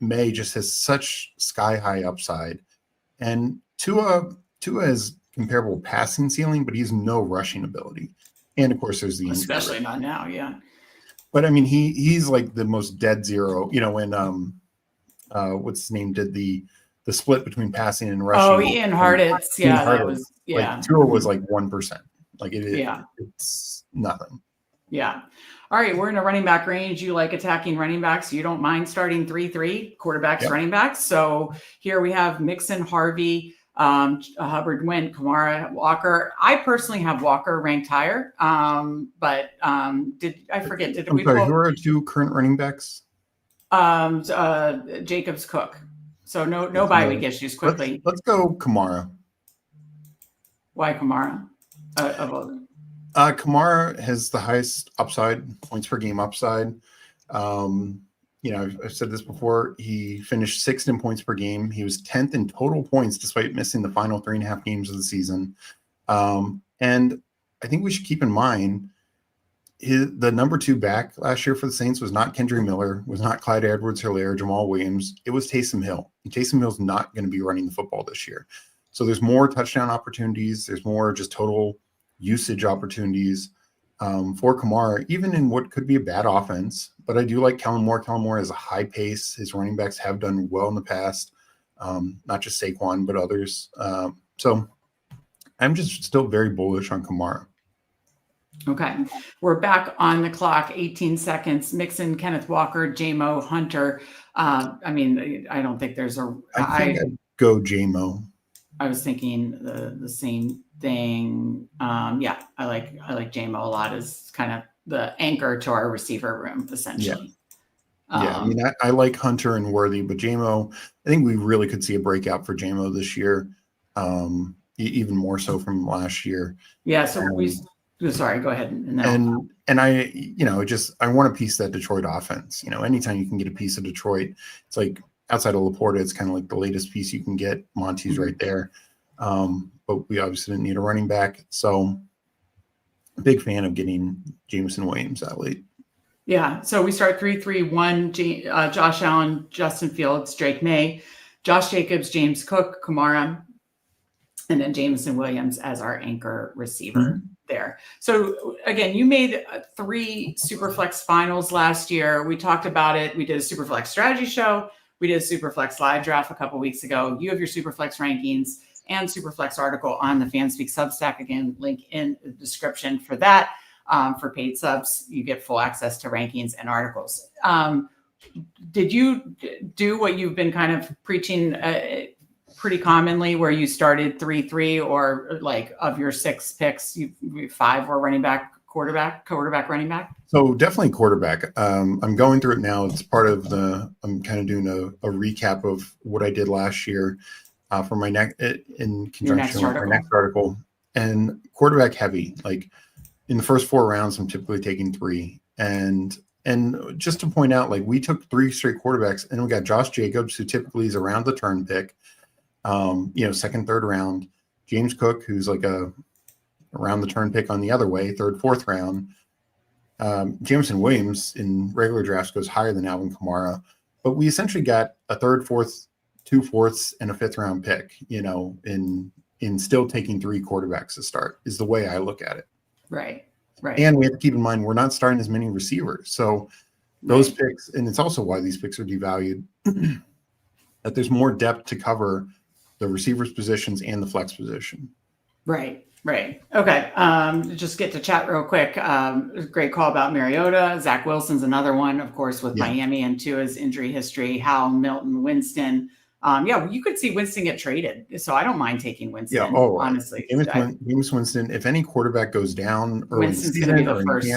Speaker 2: May just has such sky high upside, and Tua has comparable passing ceiling, but he's no rushing ability. And of course, there's the injury.
Speaker 1: Especially not now, yeah.
Speaker 2: But I mean, he's like the most dead zero. When what's his name did the split between passing and rushing.
Speaker 1: Oh, Ian Hartitz, yeah, that was
Speaker 2: Tua was like 1%. It's nothing.
Speaker 1: Yeah. All right, we're in a running back range. You like attacking running backs. You don't mind starting 3-3 quarterbacks, running backs. So here we have Mixon, Harvey, Hubbard, Wentz, Kamara, Walker. I personally have Walker ranked higher. But did we?
Speaker 2: Who are 2 current running backs?
Speaker 1: Jacobs, Cook. So no bye week issues quickly.
Speaker 2: Let's go Kamara.
Speaker 1: Why Kamara?
Speaker 2: Kamara has the highest upside, points per game upside. I've said this before. He finished 6th in points per game. He was 10th in total points despite missing the final 3.5 games of the season. And I think we should keep in mind the number 2 back last year for the Saints was not Kendry Miller, was not Clyde Edwards-Helaire, Jamal Williams. It was Taysom Hill. And Taysom Hill's not going to be running the football this year. So there's more touchdown opportunities. There's more just total usage opportunities for Kamara, even in what could be a bad offense. But I do like Kellen Moore. Kellen Moore has a high pace. His running backs have done well in the past, not just Saquon, but others. So I'm just still very bullish on Kamara.
Speaker 1: Okay. We're back on the clock, 18 seconds. Mixon, Kenneth Walker, J-Mo, Hunter. I don't think there's
Speaker 2: I'd go J-Mo.
Speaker 1: I was thinking the same thing. I like J-Mo a lot as kind of the anchor to our receiver room, essentially.
Speaker 2: I like Hunter and Worthy, but J-Mo, I think we really could see a breakout for J-Mo this year, even more so from last year.
Speaker 1: Yeah, so sorry, go ahead.
Speaker 2: And I want a piece of that Detroit offense. Anytime you can get a piece of Detroit, it's like outside of Laporta, it's kind of like the latest piece you can get. Monty's right there. But we obviously didn't need a running back. So big fan of getting Jameson Williams that late.
Speaker 1: Yeah. So we start 3-3-1, Josh Allen, Justin Fields, Drake May, Josh Jacobs, James Cook, Kamara, and then Jameson Williams as our anchor receiver there. So again, you made 3 Superflex finals last year. We talked about it. We did a Superflex strategy show. We did a Superflex live draft a couple of weeks ago. You have your Superflex rankings and Superflex article on the Fanspeak Substack. Again, link in the description for that. For paid subs, you get full access to rankings and articles. Did you do what you've been kind of preaching pretty commonly where you started 3-3, or like of your 6 picks, 5 were running back, quarterback, running back?
Speaker 2: So definitely quarterback. I'm going through it now. It's part of I'm kind of doing a recap of what I did last year for my in conjunction with my next article. And quarterback heavy, like in the first 4 rounds, I'm typically taking 3. And just to point out, like we took 3 straight quarterbacks, and we got Josh Jacobs, who typically is around the turn pick, second, third round. James Cook, who's like around the turn pick on the other way, third, fourth round. Jameson Williams in regular drafts goes higher than Alvin Kamara, but we essentially got a third, fourth, 2 fourths, and a 5th round pick, in still taking 3 quarterbacks to start is the way I look at it.
Speaker 1: Right.
Speaker 2: And we have to keep in mind, we're not starting as many receivers. So those picks, and it's also why these picks are devalued, that there's more depth to cover the receivers positions and the flex position.
Speaker 1: Right. Okay. Just get to chat real quick. Great call about Mariota. Zach Wilson's another one, of course, with Miami and Tua's injury history. Hal, Milton, Winston. You could see Winston get traded. So I don't mind taking Winston, honestly.
Speaker 2: James Winston, if any quarterback goes down early
Speaker 1: Winston's going to be the first.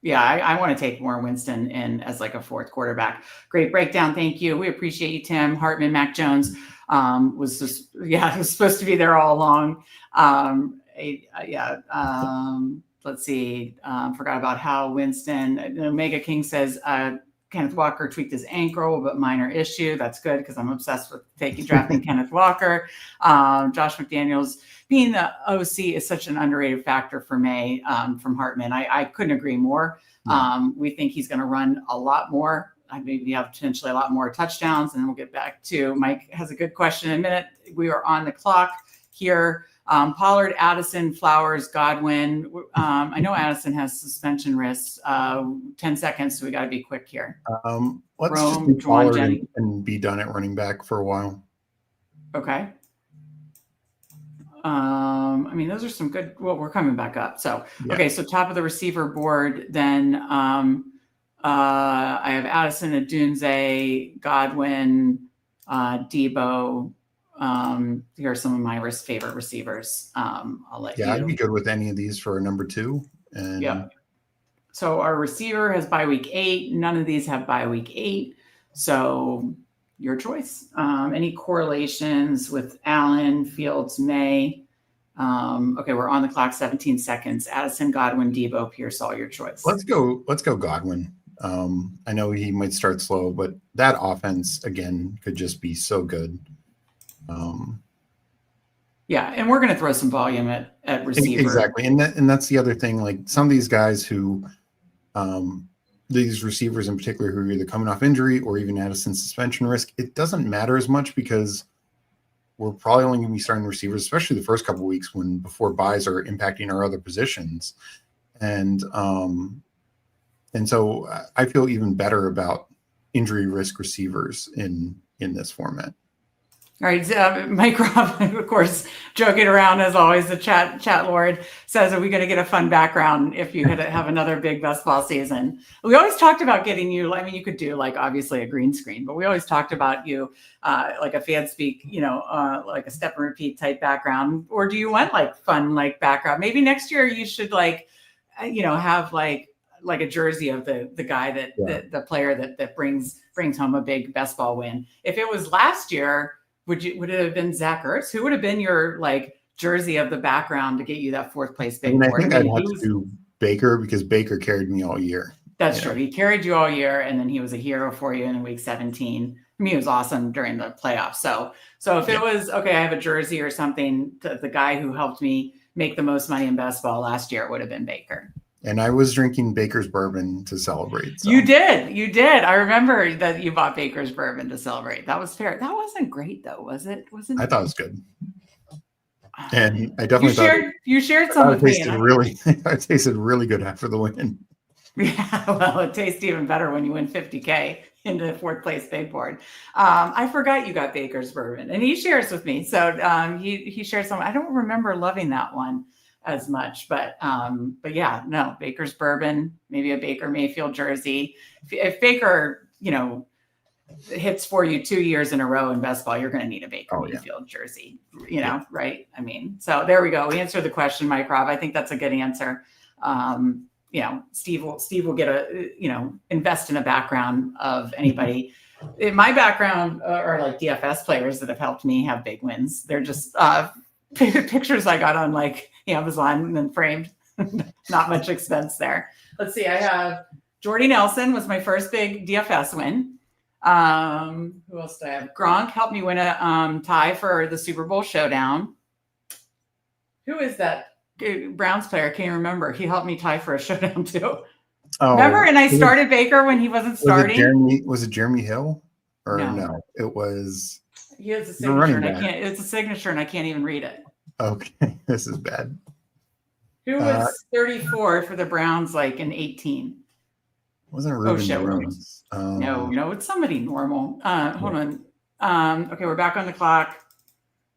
Speaker 1: I want to take more Winston in as like a 4th quarterback. Great breakdown. Thank you. We appreciate you, Tim. Hartman, Mac Jones was supposed to be there all along. Let's see. Forgot about Hal, Winston. Omega King says, Kenneth Walker tweaked his ankle, but minor issue. That's good because I'm obsessed with drafting Kenneth Walker. Josh McDaniels, being the OC is such an underrated factor for May, from Hartman. I couldn't agree more. We think he's going to run a lot more. Maybe have potentially a lot more touchdowns, and we'll get back to Mike has a good question in a minute. We are on the clock here. Pollard, Addison, Flowers, Godwin. I know Addison has suspension risks. 10 seconds, so we got to be quick here.
Speaker 2: Let's just do Pollard and be done at running back for a while.
Speaker 1: Okay. Those are some good. Well, we're coming back up. So okay, so top of the receiver board. Then I have Addison, Adunze, Godwin, Debo. Here are some of my favorite receivers. I'll let you.
Speaker 2: I'd be good with any of these for a number 2. And
Speaker 1: So our receiver has bye week 8. None of these have bye week 8. So your choice. Any correlations with Allen, Fields, May? Okay, we're on the clock. 17 seconds. Addison, Godwin, Debo, Pierce, all your choice.
Speaker 2: Let's go Godwin. I know he might start slow, but that offense again could just be so good.
Speaker 1: And we're going to throw some volume at receiver.
Speaker 2: Exactly. And that's the other thing. Like some of these guys who, these receivers in particular, who are either coming off injury or even Addison suspension risk, it doesn't matter as much because we're probably only going to be starting receivers, especially the first couple of weeks before buys are impacting our other positions. And so I feel even better about injury risk receivers in this format.
Speaker 1: All right, Mike Robb, of course, joking around as always. The chat lord says, "Are we going to get a fun background if you have another big best ball season?" We always talked about getting you. I mean, you could do like obviously a green screen, but we always talked about you like a Fanspeak, like a step and repeat type background. Or do you want like fun like background? Maybe next year you should like, have like a jersey of the guy the player that brings home a big best ball win. If it was last year. Would it have been Zach Ertz? Who would have been your like jersey of the background to get you that 4th place big board?
Speaker 2: I think I'd have to do Baker because Baker carried me all year.
Speaker 1: That's true. He carried you all year, and then he was a hero for you in week 17. I mean, he was awesome during the playoffs. So if it was okay, I have a jersey or something. The guy who helped me make the most money in best ball last year would have been Baker.
Speaker 2: And I was drinking Baker's bourbon to celebrate. So.
Speaker 1: You did. I remember that you bought Baker's bourbon to celebrate. That was fair. That wasn't great though, was it?
Speaker 2: I thought it was good. And I definitely
Speaker 1: you shared some with me.
Speaker 2: It tasted really good after the win.
Speaker 1: Yeah, well, it tastes even better when you win $50K into the 4th place big board. I forgot you got Baker's bourbon, and he shares with me. So he shared some. I don't remember loving that one as much, but yeah, no, Baker's bourbon, maybe a Baker Mayfield jersey. If Baker, hits for you 2 years in a row in best ball, you're going to need a Baker
Speaker 2: yeah.
Speaker 1: Mayfield jersey, right? I mean, so there we go. We answered the question, Mike Rob. I think that's a good answer. Steve will get invest in a background of anybody. In my background are like DFS players that have helped me have big wins. They're just pictures I got on like Amazon and then framed. Not much expense there. Let's see. I have Jordy Nelson was my first big DFS win. Who else do I have? Gronk helped me win a tie for the Super Bowl showdown. Who is that Browns player? I can't remember. He helped me tie for a showdown too. Oh, remember? And I started Baker when he wasn't starting.
Speaker 2: Was it Jeremy Hill? Or no, it was.
Speaker 1: He has a signature, and it's a signature, and I can't even read it.
Speaker 2: Okay, this is bad.
Speaker 1: Who was 34 for the Browns, like in 18?
Speaker 2: Wasn't Ruben Jones?
Speaker 1: No, it's somebody normal. Hold on. Okay, we're back on the clock.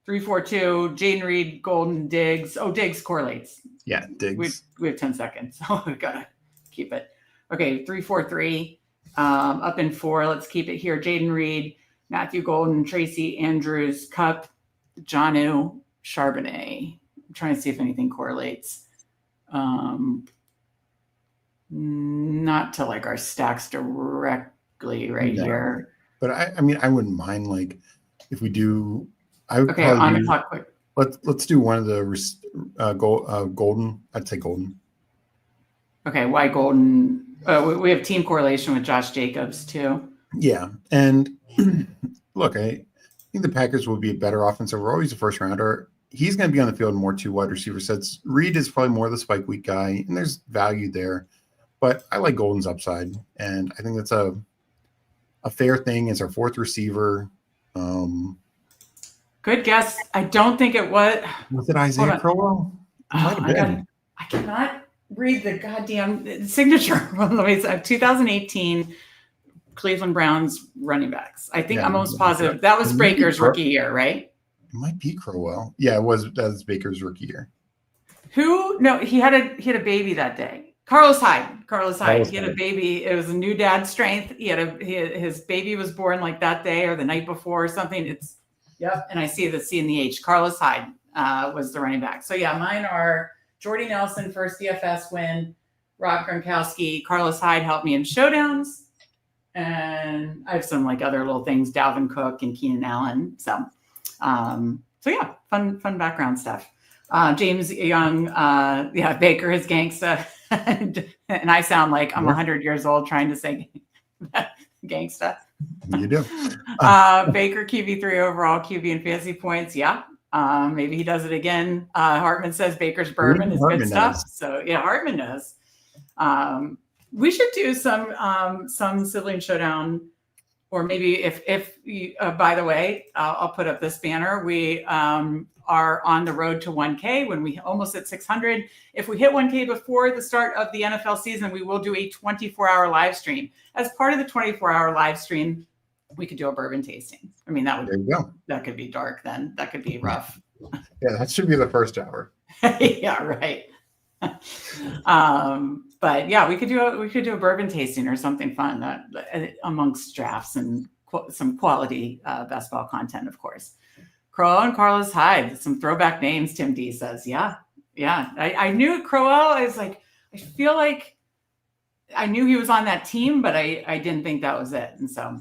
Speaker 1: 3-4-2. Jaden Reed, Golden, Diggs. Oh, Diggs correlates.
Speaker 2: Yeah, Diggs.
Speaker 1: We have 10 seconds, so we gotta keep it. Okay, 3-4-3. Up in 4. Let's keep it here. Jaden Reed, Matthew Golden, Tracy Andrews, Cup, Jonnu, Charbonnet. I'm trying to see if anything correlates. Not to like our stacks directly here.
Speaker 2: But I mean, I wouldn't mind like if we do. On
Speaker 1: the clock quick.
Speaker 2: Let's do one of the Golden. I'd say Golden.
Speaker 1: Okay, why Golden? We have team correlation with Josh Jacobs too.
Speaker 2: Yeah, and look, I think the Packers will be a better offense overall. He's a first rounder. He's going to be on the field more 2 wide receiver sets. Reed is probably more the spike week guy, and there's value there. But I like Golden's upside, and I think that's a fair thing. It's our 4th receiver.
Speaker 1: Good guess. I don't think it was.
Speaker 2: Was it Isaiah Crowell?
Speaker 1: I cannot read the goddamn signature. 2018 Cleveland Browns running backs. I think I'm almost positive that was Baker's rookie year, right?
Speaker 2: It might be Crowell. Yeah, it was. That was Baker's rookie year.
Speaker 1: Who? No, he had a baby that day. Carlos Hyde. He had a baby. It was a new dad strength. His baby was born like that day or the night before or something. And I see the C and the H. Carlos Hyde was the running back. So yeah, mine are Jordy Nelson, first DFS win. Rob Gronkowski, Carlos Hyde helped me in showdowns, and I have some like other little things, Dalvin Cook and Keenan Allen. So yeah, fun background stuff. James Young, Baker is gangsta. And I sound like I'm 100 years old trying to say gangsta.
Speaker 2: You do.
Speaker 1: Baker QB3 overall, QB and fantasy points. Yeah. Maybe he does it again. Hartman says Baker's bourbon is good stuff. So yeah, Hartman knows. We should do some Sibling Showdown, or maybe if you, by the way, I'll put up this banner. We are on the road to 1K when we almost at 600. If we hit 1K before the start of the NFL season, we will do a 24-hour live stream. As part of the 24-hour live stream, we could do a bourbon tasting. I mean, that could be dark then. That could be rough.
Speaker 2: Yeah, that should be the first hour.
Speaker 1: Yeah, right. But yeah, we could do a bourbon tasting or something fun amongst drafts and some quality best ball content, of course. Crowell and Carlos Hyde, some throwback names. Tim D says, yeah. I knew Crowell. I was like, I feel like I knew he was on that team, but I didn't think that was it. And so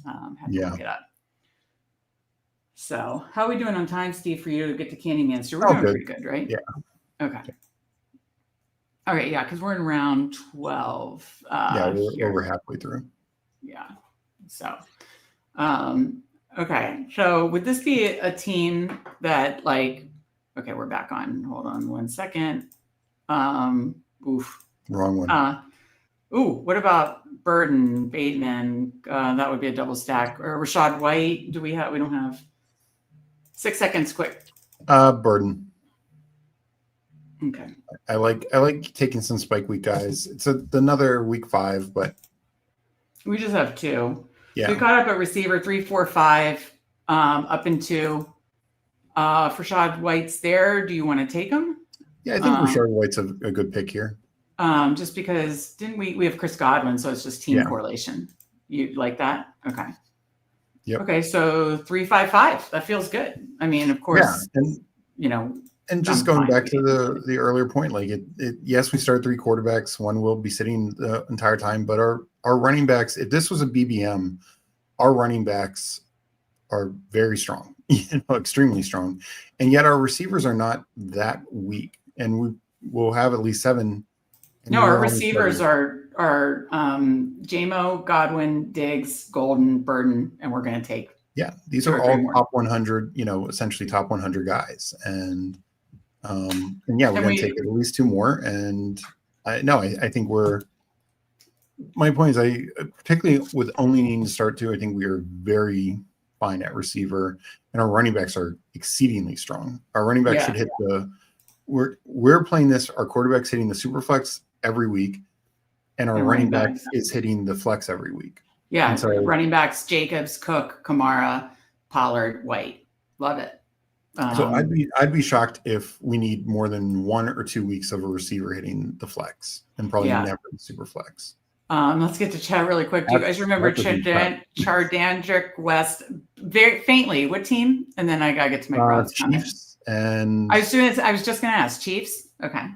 Speaker 1: had to look it up. So how are we doing on time, Steve, for you to get to Candyman? So we're doing pretty good, right?
Speaker 2: Yeah.
Speaker 1: Okay. All right, yeah, because we're in round 12.
Speaker 2: We're halfway through.
Speaker 1: Yeah. So, okay. So would this be a team that we're back on. Hold on 1 second.
Speaker 2: Wrong one.
Speaker 1: What about Burden, Bateman? That would be a double stack. Or Rashad White. We don't have 6 seconds quick.
Speaker 2: Burden.
Speaker 1: Okay.
Speaker 2: I like taking some spike week guys. It's another week 5, but
Speaker 1: we just have 2.
Speaker 2: Yeah.
Speaker 1: We caught up at receiver 3, 4, 5, up in 2. Rashad White's there. Do you want to take him?
Speaker 2: Yeah, I think Rashad White's a good pick here.
Speaker 1: Just because we have Chris Godwin, so it's just team correlation. You like that? Okay.
Speaker 2: Yep.
Speaker 1: Okay. So 3-5-5. That feels good. I mean, of course,
Speaker 2: and and just
Speaker 1: I'm
Speaker 2: going
Speaker 1: fine
Speaker 2: back
Speaker 1: with
Speaker 2: to
Speaker 1: it.
Speaker 2: the earlier point, like yes, we start 3 quarterbacks. One will be sitting the entire time, but our running backs, if this was a BBM, our running backs are very strong, extremely strong. And yet our receivers are not that weak. And we will have at least 7.
Speaker 1: No, our receivers are JMO, Godwin, Diggs, Golden, Burden, and we're going to take.
Speaker 2: Yeah, these
Speaker 1: 2
Speaker 2: are
Speaker 1: or 3
Speaker 2: all
Speaker 1: more.
Speaker 2: top 100, essentially top 100 guys. And yeah, we're going to take at least 2 more. And I think my point is, particularly with only needing to start 2, I think we are very fine at receiver, and our running backs are exceedingly strong. Our running backs should hit we're playing this, our quarterback's hitting the super flex every week, and our running back is hitting the flex every week.
Speaker 1: Yeah, so running backs, Jacobs, Cook, Kamara, Pollard, White. Love it.
Speaker 2: So I'd be shocked if we need more than 1 or 2 weeks of a receiver hitting the flex, and probably never the super flex.
Speaker 1: Let's get to chat really quick. Do you guys remember Chardandrick West? Very faintly. What team? And then I gotta get to my Rob's
Speaker 2: Chiefs. And
Speaker 1: I was just gonna ask Chiefs. Okay.
Speaker 2: I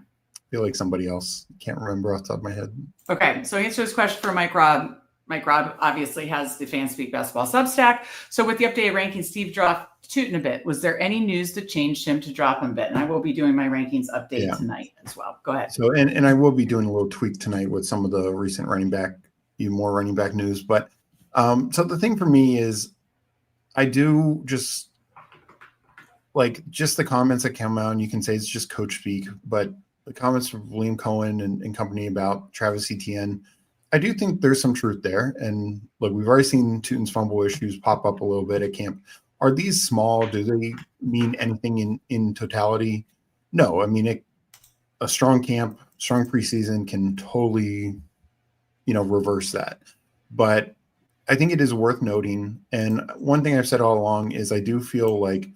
Speaker 2: feel like somebody else. Can't remember off the top of my head.
Speaker 1: Okay, so answer this question for Mike Robb. Mike Robb obviously has the Fanspeak Best Ball Substack. So with the updated rankings, Steve dropped Tootin a bit. Was there any news that changed him to drop him a bit? And I will be doing my rankings update tonight as well. Go ahead.
Speaker 2: So and I will be doing a little tweak tonight with some of the recent running back news. But so the thing for me is, I do just the comments that come out, and you can say it's just coach speak, but the comments from Liam Cohen and company about Travis Etienne, I do think there's some truth there. And look, we've already seen Tootin's fumble issues pop up a little bit at camp. Are these small? Do they mean anything in totality? No. I mean, a strong camp, strong preseason can totally, reverse that. But I think it is worth noting. And one thing I've said all along is I do feel like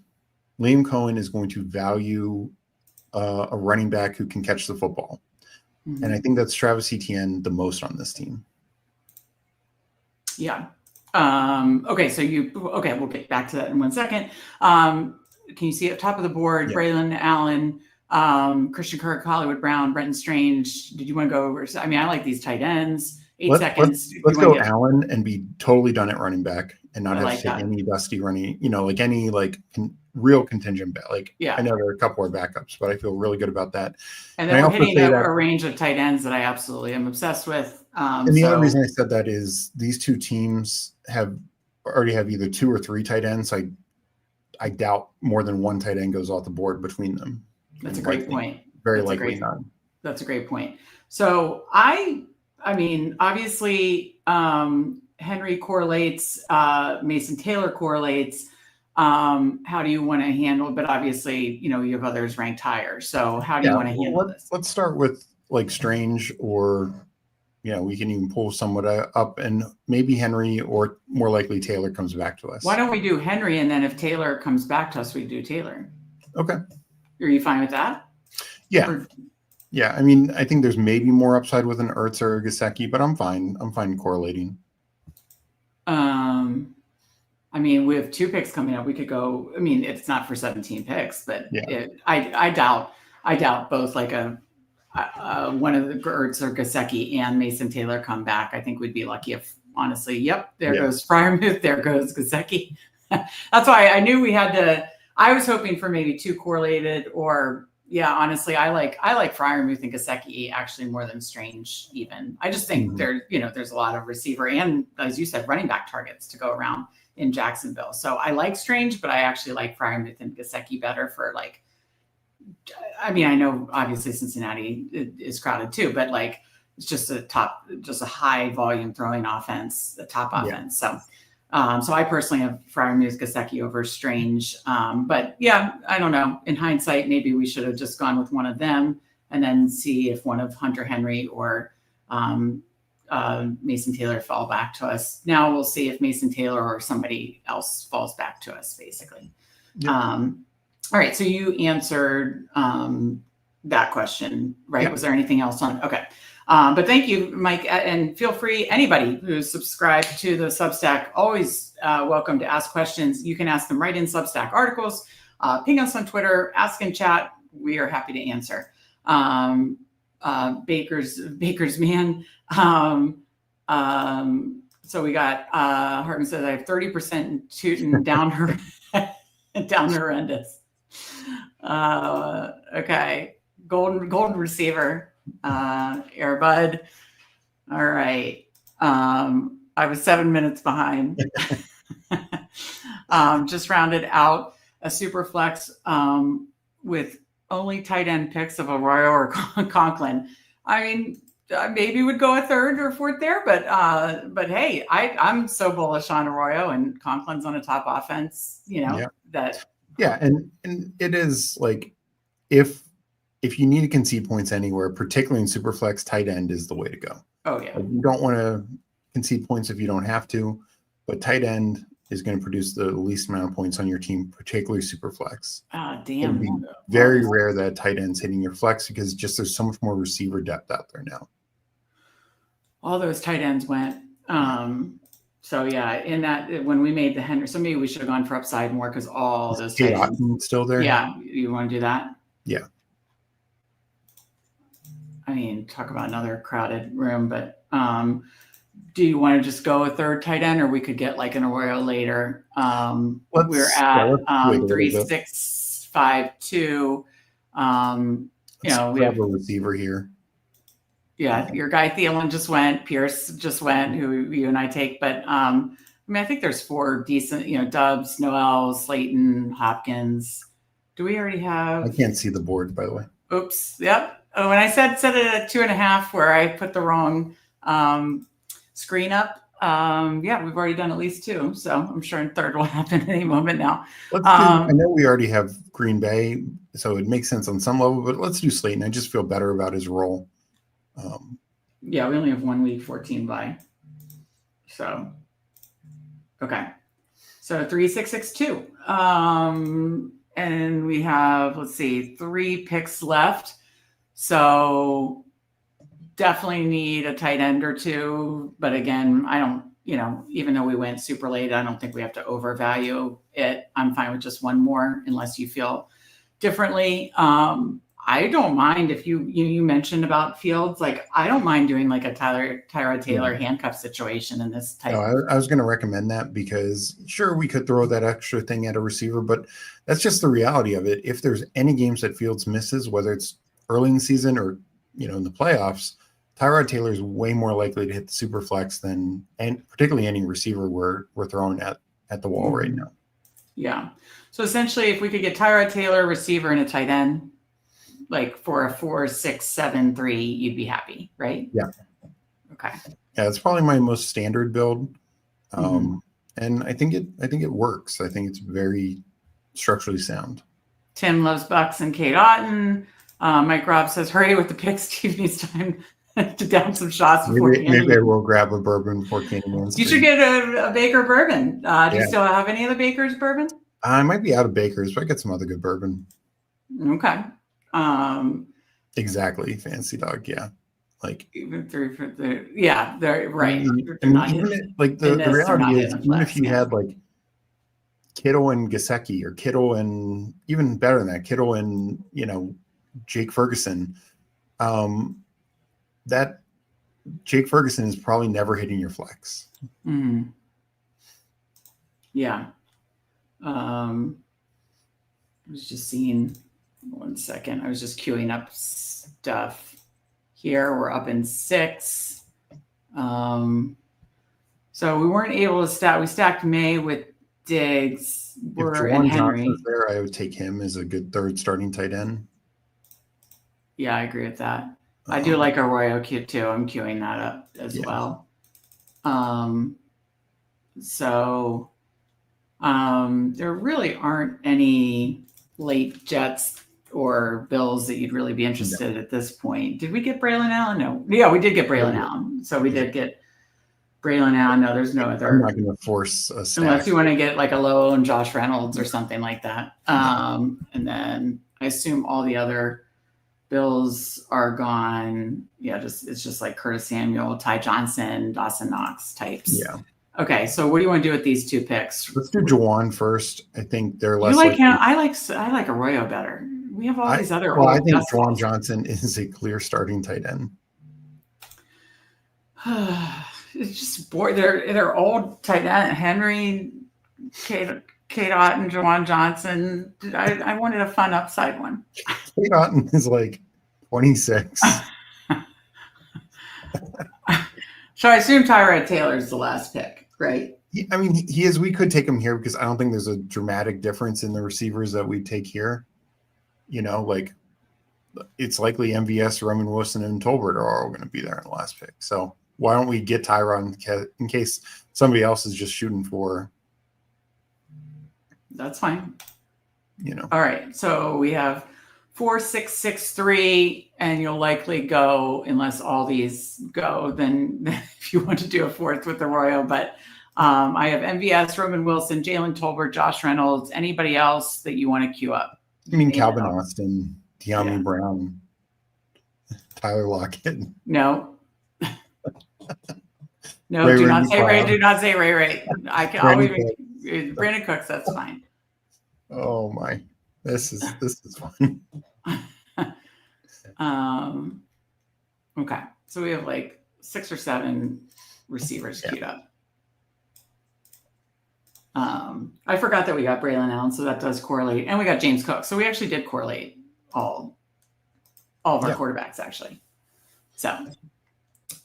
Speaker 2: Liam Cohen is going to value a running back who can catch the football. Mm-hmm. And I think that's Travis Etienne the most on this team.
Speaker 1: Yeah. Okay. We'll get back to that in 1 second. Can you see at top of the board, Braylon Allen, Christian Kirk, Hollywood Brown, Brenton Strange? Did you want to go over? I mean, I like these tight ends. 8 seconds.
Speaker 2: Let's go Allen and be totally done at running back and not have to take any dusty running, any real contingent bet. I know there are a couple of backups, but I feel really good about that.
Speaker 1: And then we're hitting a range of tight ends that I absolutely am obsessed with.
Speaker 2: And the other reason I said that is these 2 teams already have either 2 or 3 tight ends. I doubt more than 1 tight end goes off the board between them.
Speaker 1: That's a great point.
Speaker 2: Very likely none.
Speaker 1: That's a great point. So I mean, obviously, Henry correlates, Mason Taylor correlates. How do you want to handle it? But obviously, you have others ranked higher. So how do you want to handle this?
Speaker 2: Let's start with Strange, or we can even pull somewhat up, and maybe Henry, or more likely Taylor comes back to us.
Speaker 1: Why don't we do Henry, and then if Taylor comes back to us, we do Taylor.
Speaker 2: Okay.
Speaker 1: Are you fine with that?
Speaker 2: Yeah. Yeah. I mean, I think there's maybe more upside with an Ertz or a Gesicki, but I'm fine. I'm fine correlating.
Speaker 1: I mean, we have 2 picks coming up. We could go. I mean, it's not for 17 picks, but I doubt both one of the Ertz or Gesicki and Mason Taylor come back. I think we'd be lucky if, honestly, goes Freiermuth, there goes Gesicki. That's why I knew we had to. I was hoping for maybe 2 correlated, or honestly, I like Freiermuth and Gesicki actually more than Strange even. I just think there's a lot of receiver and, as you said, running back targets to go around in Jacksonville. So I like Strange, but I actually like Freiermuth and Gesicki better for I mean, I know obviously Cincinnati is crowded too, but it's just a high volume throwing offense, a top offense. So I personally have Freiermuth, Gesicki over Strange. But I don't know. In hindsight, maybe we should have just gone with one of them and then see if one of Hunter Henry or Mason Taylor fall back to us. Now we'll see if Mason Taylor or somebody else falls back to us, basically. Yep. All right. So you answered that question, right? Yep. Was there anything else on? Okay. But thank you, Mike, and feel free, anybody who's subscribed to the Substack, always welcome to ask questions. You can ask them right in Substack articles, ping us on Twitter, ask in chat. We are happy to answer. Baker's man. So we got Hartman says I have 30% shooting down horrendous. Okay, golden receiver, Airbud. All right, I was 7 minutes behind. Just rounded out a super flex with only tight end picks of Arroyo or Conklin. I mean, maybe would go a third or fourth there, but hey, I'm so bullish on Arroyo, and Conklin's on a top offense. And
Speaker 2: it is like if you need to concede points anywhere, particularly in Superflex, tight end is the way to go.
Speaker 1: Oh yeah,
Speaker 2: you don't want to concede points if you don't have to, but tight end is going to produce the least amount of points on your team, particularly Superflex.
Speaker 1: Damn.
Speaker 2: It'll be very rare that tight end's hitting your flex because just there's so much more receiver depth out there now.
Speaker 1: All those tight ends went. So yeah, in that when we made the Henderson, maybe we should have gone for upside more because all those tight ends
Speaker 2: still there.
Speaker 1: Yeah, you want to do that?
Speaker 2: Yeah.
Speaker 1: I mean, talk about another crowded room, but do you want to just go a third tight end, or we could get like an Arroyo later? We're at 3,652. We have
Speaker 2: a receiver here.
Speaker 1: Yeah, your guy Thielen just went. Pierce just went, who you and I take. But I think there's 4 decent, Dubs, Noel, Slayton, Hopkins. Do we already have?
Speaker 2: I can't see the board, by the way.
Speaker 1: Oops. Yep. Oh, when I set it at 2.5, where I put the wrong screen up. We've already done at least 2, so I'm sure a third will happen at any moment now.
Speaker 2: I know we already have Green Bay, so it makes sense on some level, but let's do Slayton. I just feel better about his role.
Speaker 1: We only have 1 week 14 bye. So, okay. So 3,662. And we have, 3 picks left. So definitely need a tight end or 2. But again, I don't, even though we went super late, I don't think we have to overvalue it. I'm fine with just 1 more unless you feel differently. I don't mind if you mentioned about Fields, I don't mind doing like a Tyrod Taylor handcuff situation in this type.
Speaker 2: I was going to recommend that because sure, we could throw that extra thing at a receiver, but that's just the reality of it. If there's any games that Fields misses, whether it's early in the season or, in the playoffs, Tyrod Taylor is way more likely to hit the super flex than, and particularly any receiver we're throwing at the wall right now.
Speaker 1: Yeah. So essentially, if we could get Tyrod Taylor, receiver, and a tight end, for a 4, 6, 7, 3, you'd be happy, right?
Speaker 2: Yeah.
Speaker 1: Okay.
Speaker 2: Yeah, it's probably my most standard build, and I think it works. I think it's very structurally sound.
Speaker 1: Tim loves Bucks and Kate Otten. Mike Robb says, "Hurry with the picks. Steve needs time to down some shots before."
Speaker 2: Maybe I will grab a bourbon before Candyman's.
Speaker 1: You should get a Baker bourbon. Do you still have any of the Baker's bourbon?
Speaker 2: I might be out of Baker's, but I get some other good bourbon.
Speaker 1: Okay.
Speaker 2: Exactly, Fancy Dog. Yeah,
Speaker 1: even they're right.
Speaker 2: The reality is, even if you had Kittle and Gesicki, or Kittle and even better than that, Kittle and Jake Ferguson, that Jake Ferguson is probably never hitting your flex.
Speaker 1: Mm-hmm. Yeah. I was just seeing. 1 second. I was just queuing up stuff here. We're up in 6. So we weren't able to stack. We stacked May with Diggs. We're in Henry.
Speaker 2: There, I would take him as a good third starting tight end.
Speaker 1: Yeah, I agree with that. I do like Arroyo Q too. I'm queuing that up as well. So there really aren't any late Jets or Bills that you'd really be interested at this point. Did we get Braylon Allen? No. Yeah, we did get Braylon Allen. So we did get Braylon Allen. No, there's no other.
Speaker 2: I'm not going to force a stack.
Speaker 1: Unless you want to get a low and Josh Reynolds or something like that. And then I assume all the other Bills are gone. Yeah, it's just like Curtis Samuel, Ty Johnson, Dawson Knox types.
Speaker 2: Yeah.
Speaker 1: Okay, so what do you want to do with these two picks?
Speaker 2: Let's do Juwan first. I think they're less
Speaker 1: You like
Speaker 2: likely.
Speaker 1: him? I like Arroyo better. We have all these other.
Speaker 2: Well,
Speaker 1: old
Speaker 2: I think
Speaker 1: dust
Speaker 2: Juwan
Speaker 1: balls.
Speaker 2: Johnson is a clear starting tight end.
Speaker 1: It's just bored. They're old tight end. Henry, Kate Otten, Juwan Johnson. I wanted a fun upside one.
Speaker 2: Kate Otten is like 26.
Speaker 1: So I assume Tyrod Taylor is the last pick, right?
Speaker 2: I mean, he is. We could take him here because I don't think there's a dramatic difference in the receivers that we take here. You know, like it's likely MVS, Roman Wilson, and Tolbert are all going to be there in the last pick. So why don't we get Tyrod in case somebody else is just shooting for?
Speaker 1: That's fine.
Speaker 2: You know.
Speaker 1: All right. So we have 4, 6, 6, 3, and you'll likely go unless all these go. Then if you want to do a fourth with Arroyo, but I have MVS, Roman Wilson, Jalen Tolbert, Josh Reynolds. Anybody else that you want to queue up?
Speaker 2: I mean, Calvin Austin, De'Ami Brown, Tyler Lockett.
Speaker 1: No. No, Ray, do not say Ray. Do not say Ray. I can always Brandon Cooks. That's fine.
Speaker 2: Oh my, this is fun.
Speaker 1: Okay, so we have like 6 or 7 receivers queued up. I forgot that we got Braylon Allen, so that does correlate, and we got James Cook, so we actually did correlate all of our quarterbacks actually. So,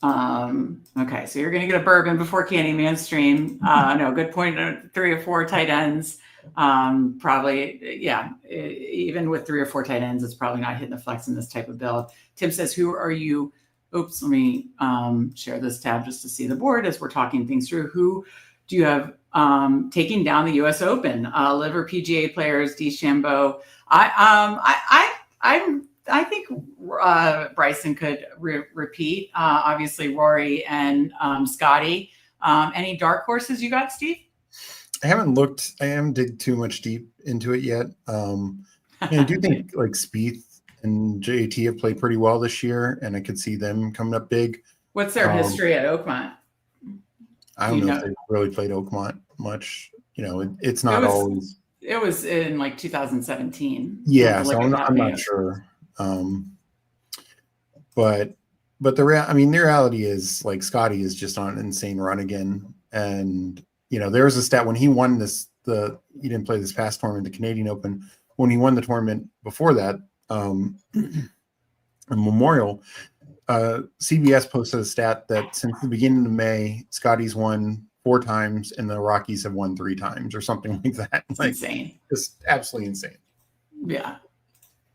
Speaker 1: okay, so you're gonna get a bourbon before Candyman stream. No, good point. 3 or 4 tight ends. Probably, yeah. Even with 3 or 4 tight ends, it's probably not hitting the flex in this type of build. Tim says, "Who are you?" Oops, let me share this tab just to see the board as we're talking things through. Who do you have taking down the U.S. Open? Liver PGA players, DeChambeau. I think Bryson could repeat. Obviously, Rory and Scotty. Any dark horses you got, Steve?
Speaker 2: I haven't looked. I haven't dig too much deep into it yet. I do think like Spieth and JT have played pretty well this year, and I could see them coming up big.
Speaker 1: What's their history at Oakmont?
Speaker 2: I don't know if they've really played Oakmont much. You know, it's not always.
Speaker 1: It was in like 2017.
Speaker 2: Yeah, so I'm not sure. But the reality is like Scotty is just on an insane run again, and there was a stat when he won he didn't play this past tournament, the Canadian Open. When he won the tournament before that, Memorial, CBS posted a stat that since the beginning of May, Scotty's won 4 times and the Rockies have won 3 times or something like that.
Speaker 1: It's
Speaker 2: like,
Speaker 1: insane.
Speaker 2: Just absolutely insane.
Speaker 1: Yeah,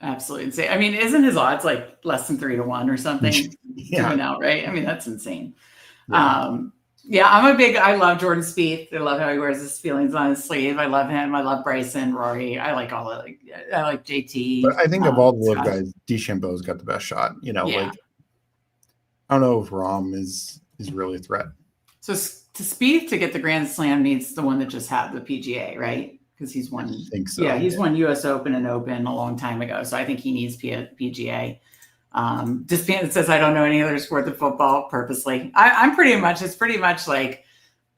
Speaker 1: absolutely insane. I mean, isn't his odds like less than 3 to 1 or something? Coming out, right? I mean, that's insane. Yeah. I love Jordan Spieth. I love how he wears his feelings on his sleeve. I love him. I love Bryson, Rory. I like all of it. I like JT.
Speaker 2: But I think of all the live guys, DeChambeau's got the best shot. Like I don't know if Rahm is really a threat.
Speaker 1: So to Spieth to get the Grand Slam needs the one that just had the PGA, right? Because he's won.
Speaker 2: I think so.
Speaker 1: Yeah, he's won U.S. Open and Open a long time ago. So I think he needs PGA. Disbanded says, I don't know any other sport than football purposely. It's pretty much like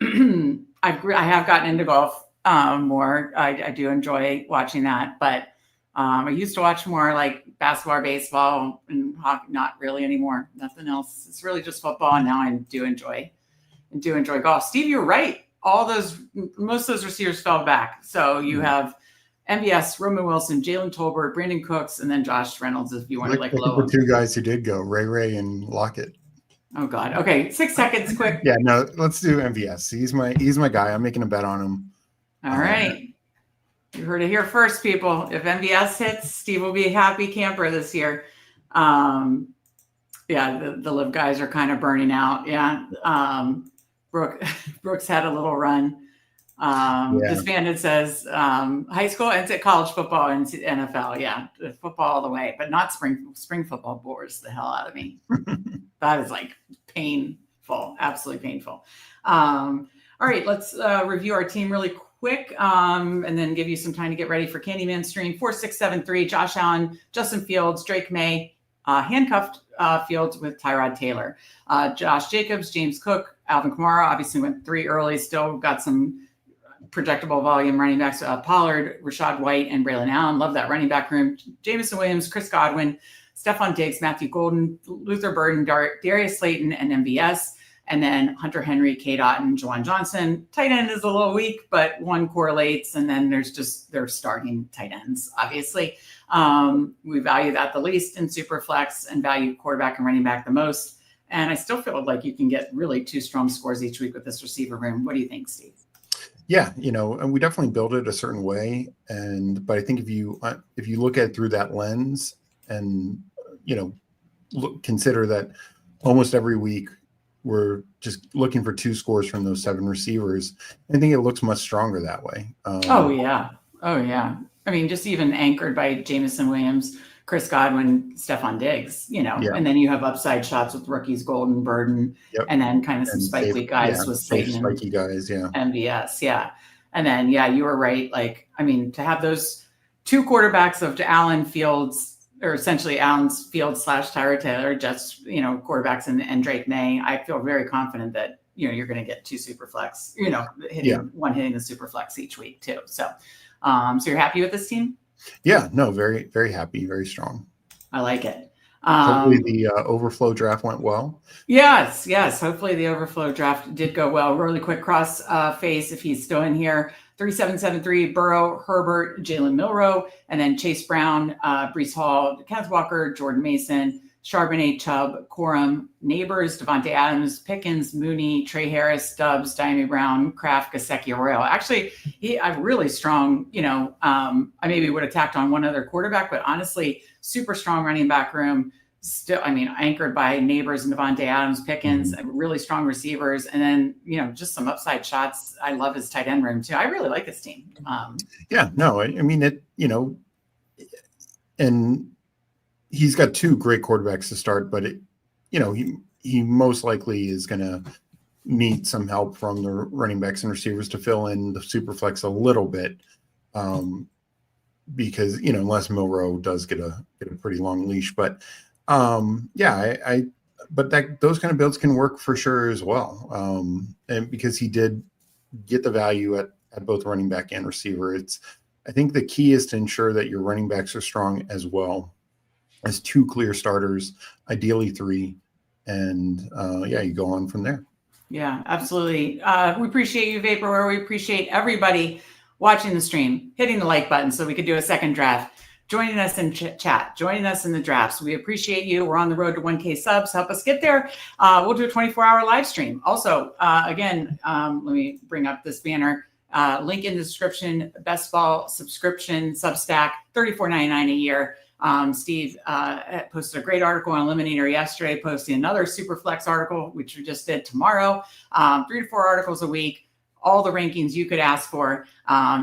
Speaker 1: I have gotten into golf more. I do enjoy watching that, but I used to watch more like basketball or baseball and hockey, not really anymore. Nothing else. It's really just football. And now I do enjoy golf. Steve, you're right. Most of those receivers fell back. So you have MVS, Roman Wilson, Jalen Tolbert, Brandon Cooks, and then Josh Reynolds if you want to low.
Speaker 2: The 2 guys who did go, Ray and Lockett.
Speaker 1: Oh God. Okay, 6 seconds, quick.
Speaker 2: Yeah, no, let's do MVS. He's my guy. I'm making a bet on him.
Speaker 1: All right. You heard it here first, people. If MVS hits, Steve will be a happy camper this year. The live guys are kind of burning out. Yeah. Brooks had a little run. Disbanded says high school and college football and NFL. Yeah, football all the way, but not spring football bores the hell out of me. That is like painful, absolutely painful. All right, let's review our team really quick and then give you some time to get ready for Candyman stream. 4, 6, 7, 3, Josh Allen, Justin Fields, Drake May, handcuffed fields with Tyrod Taylor. Josh Jacobs, James Cook, Alvin Kamara obviously went 3 early, still got some projectable volume running backs. Pollard, Rashad White, and Braylon Allen. Love that running back room. Jameson Williams, Chris Godwin, Stephon Diggs, Matthew Golden, Luther Burden, Darius Slayton, and MVS. And then Hunter Henry, Kate Otten, Juwan Johnson. Tight end is a little weak, but one correlates. And then there's just their starting tight ends, obviously. We value that the least in Superflex and value quarterback and running back the most. And I still feel like you can get really 2 strong scores each week with this receiver room. What do you think, Steve?
Speaker 2: Yeah, and we definitely build it a certain way. But I think if you look at it through that lens and, consider that almost every week we're just looking for 2 scores from those 7 receivers, I think it looks much stronger that way.
Speaker 1: Oh, yeah. I mean, just even anchored by Jameson Williams, Chris Godwin, Stephon Diggs, and then you have upside shots with rookies, Golden, Burden, and then kind of some spike week guys with Slayton,
Speaker 2: spiky guys,
Speaker 1: MVS, and then you were right. Like, I mean, to have those 2 quarterbacks of Allen Fields, or essentially Allen's Fields / Tyrod Taylor, just quarterbacks and Drake May, I feel very confident that you're going to get 2 super flex, hitting the super flex each week too. So, so you're happy with this team?
Speaker 2: Yeah, no, very, very happy, very strong.
Speaker 1: I like it.
Speaker 2: Hopefully the overflow draft went well.
Speaker 1: Yes. Hopefully the overflow draft did go well. Really quick cross face, if he's still in here. 3773, Burrow, Herbert, Jalen Milroe, and then Chase Brown, Breece Hall, Kenneth Walker, Jordan Mason, Charbonnet, Chubb, Corum, Neighbors, Devontae Adams, Pickens, Mooney, Trey Harris, Stubbs, Diami Brown, Kraft, Gesicki, Royal. Actually, I'm really strong. I maybe would have tacked on one other quarterback, but honestly, super strong running back room. Still, I mean, anchored by Neighbors and Devontae Adams, Pickens, really strong receivers, and then just some upside shots. I love his tight end room too. I really like this team.
Speaker 2: I mean it. And he's got 2 great quarterbacks to start, but he most likely is going to need some help from the running backs and receivers to fill in the super flex a little bit, because unless Milroe does get a pretty long leash, but. But those kind of builds can work for sure as well. And because he did get the value at both running back and receiver, I think the key is to ensure that your running backs are strong as well as 2 clear starters, ideally 3. And you go on from there. Yeah,
Speaker 1: absolutely. We appreciate you, Vaporware. We appreciate everybody watching the stream, hitting the like button so we could do a second draft. Joining us in chat, joining us in the drafts. We appreciate you. We're on the road to 1K subs. Help us get there. We'll do a 24-hour live stream. Also, again, let me bring up this banner. Link in the description, Best Ball subscription, Substack, $34.99 a year. Steve posted a great article on Eliminator yesterday, posting another Superflex article, which we just did tomorrow. 3 to 4 articles a week. All the rankings you could ask for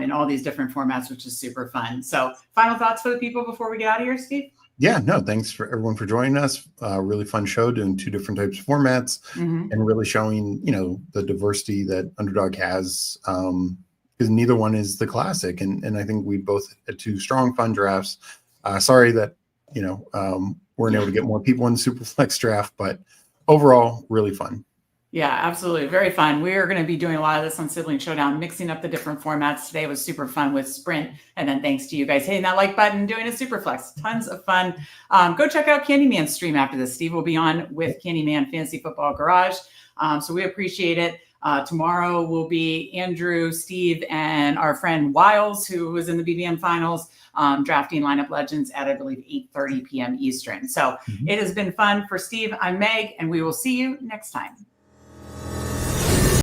Speaker 1: in all these different formats, which is super fun. So final thoughts for the people before we get out of here, Steve?
Speaker 2: Yeah, no, thanks for everyone for joining us. Really fun show, doing 2 different types of formats and really showing, the diversity that Underdog has, because neither one is the classic. And I think we both had 2 strong, fun drafts. Sorry that, weren't able to get more people in the Superflex draft, but overall, really fun.
Speaker 1: Yeah, absolutely. Very fun. We are going to be doing a lot of this on Sibling Showdown, mixing up the different formats. Today was super fun with Sprint. And then thanks to you guys hitting that like button, doing a Superflex. Tons of fun. Go check out Candyman's stream after this. Steve will be on with Candyman Fantasy Football Garage. So we appreciate it. Tomorrow will be Andrew, Steve, and our friend Wiles, who was in the BBM finals, drafting lineup legends at, I believe, 8:30 p.m. Eastern. So it has been fun. For Steve, I'm Meg, and we will see you next time.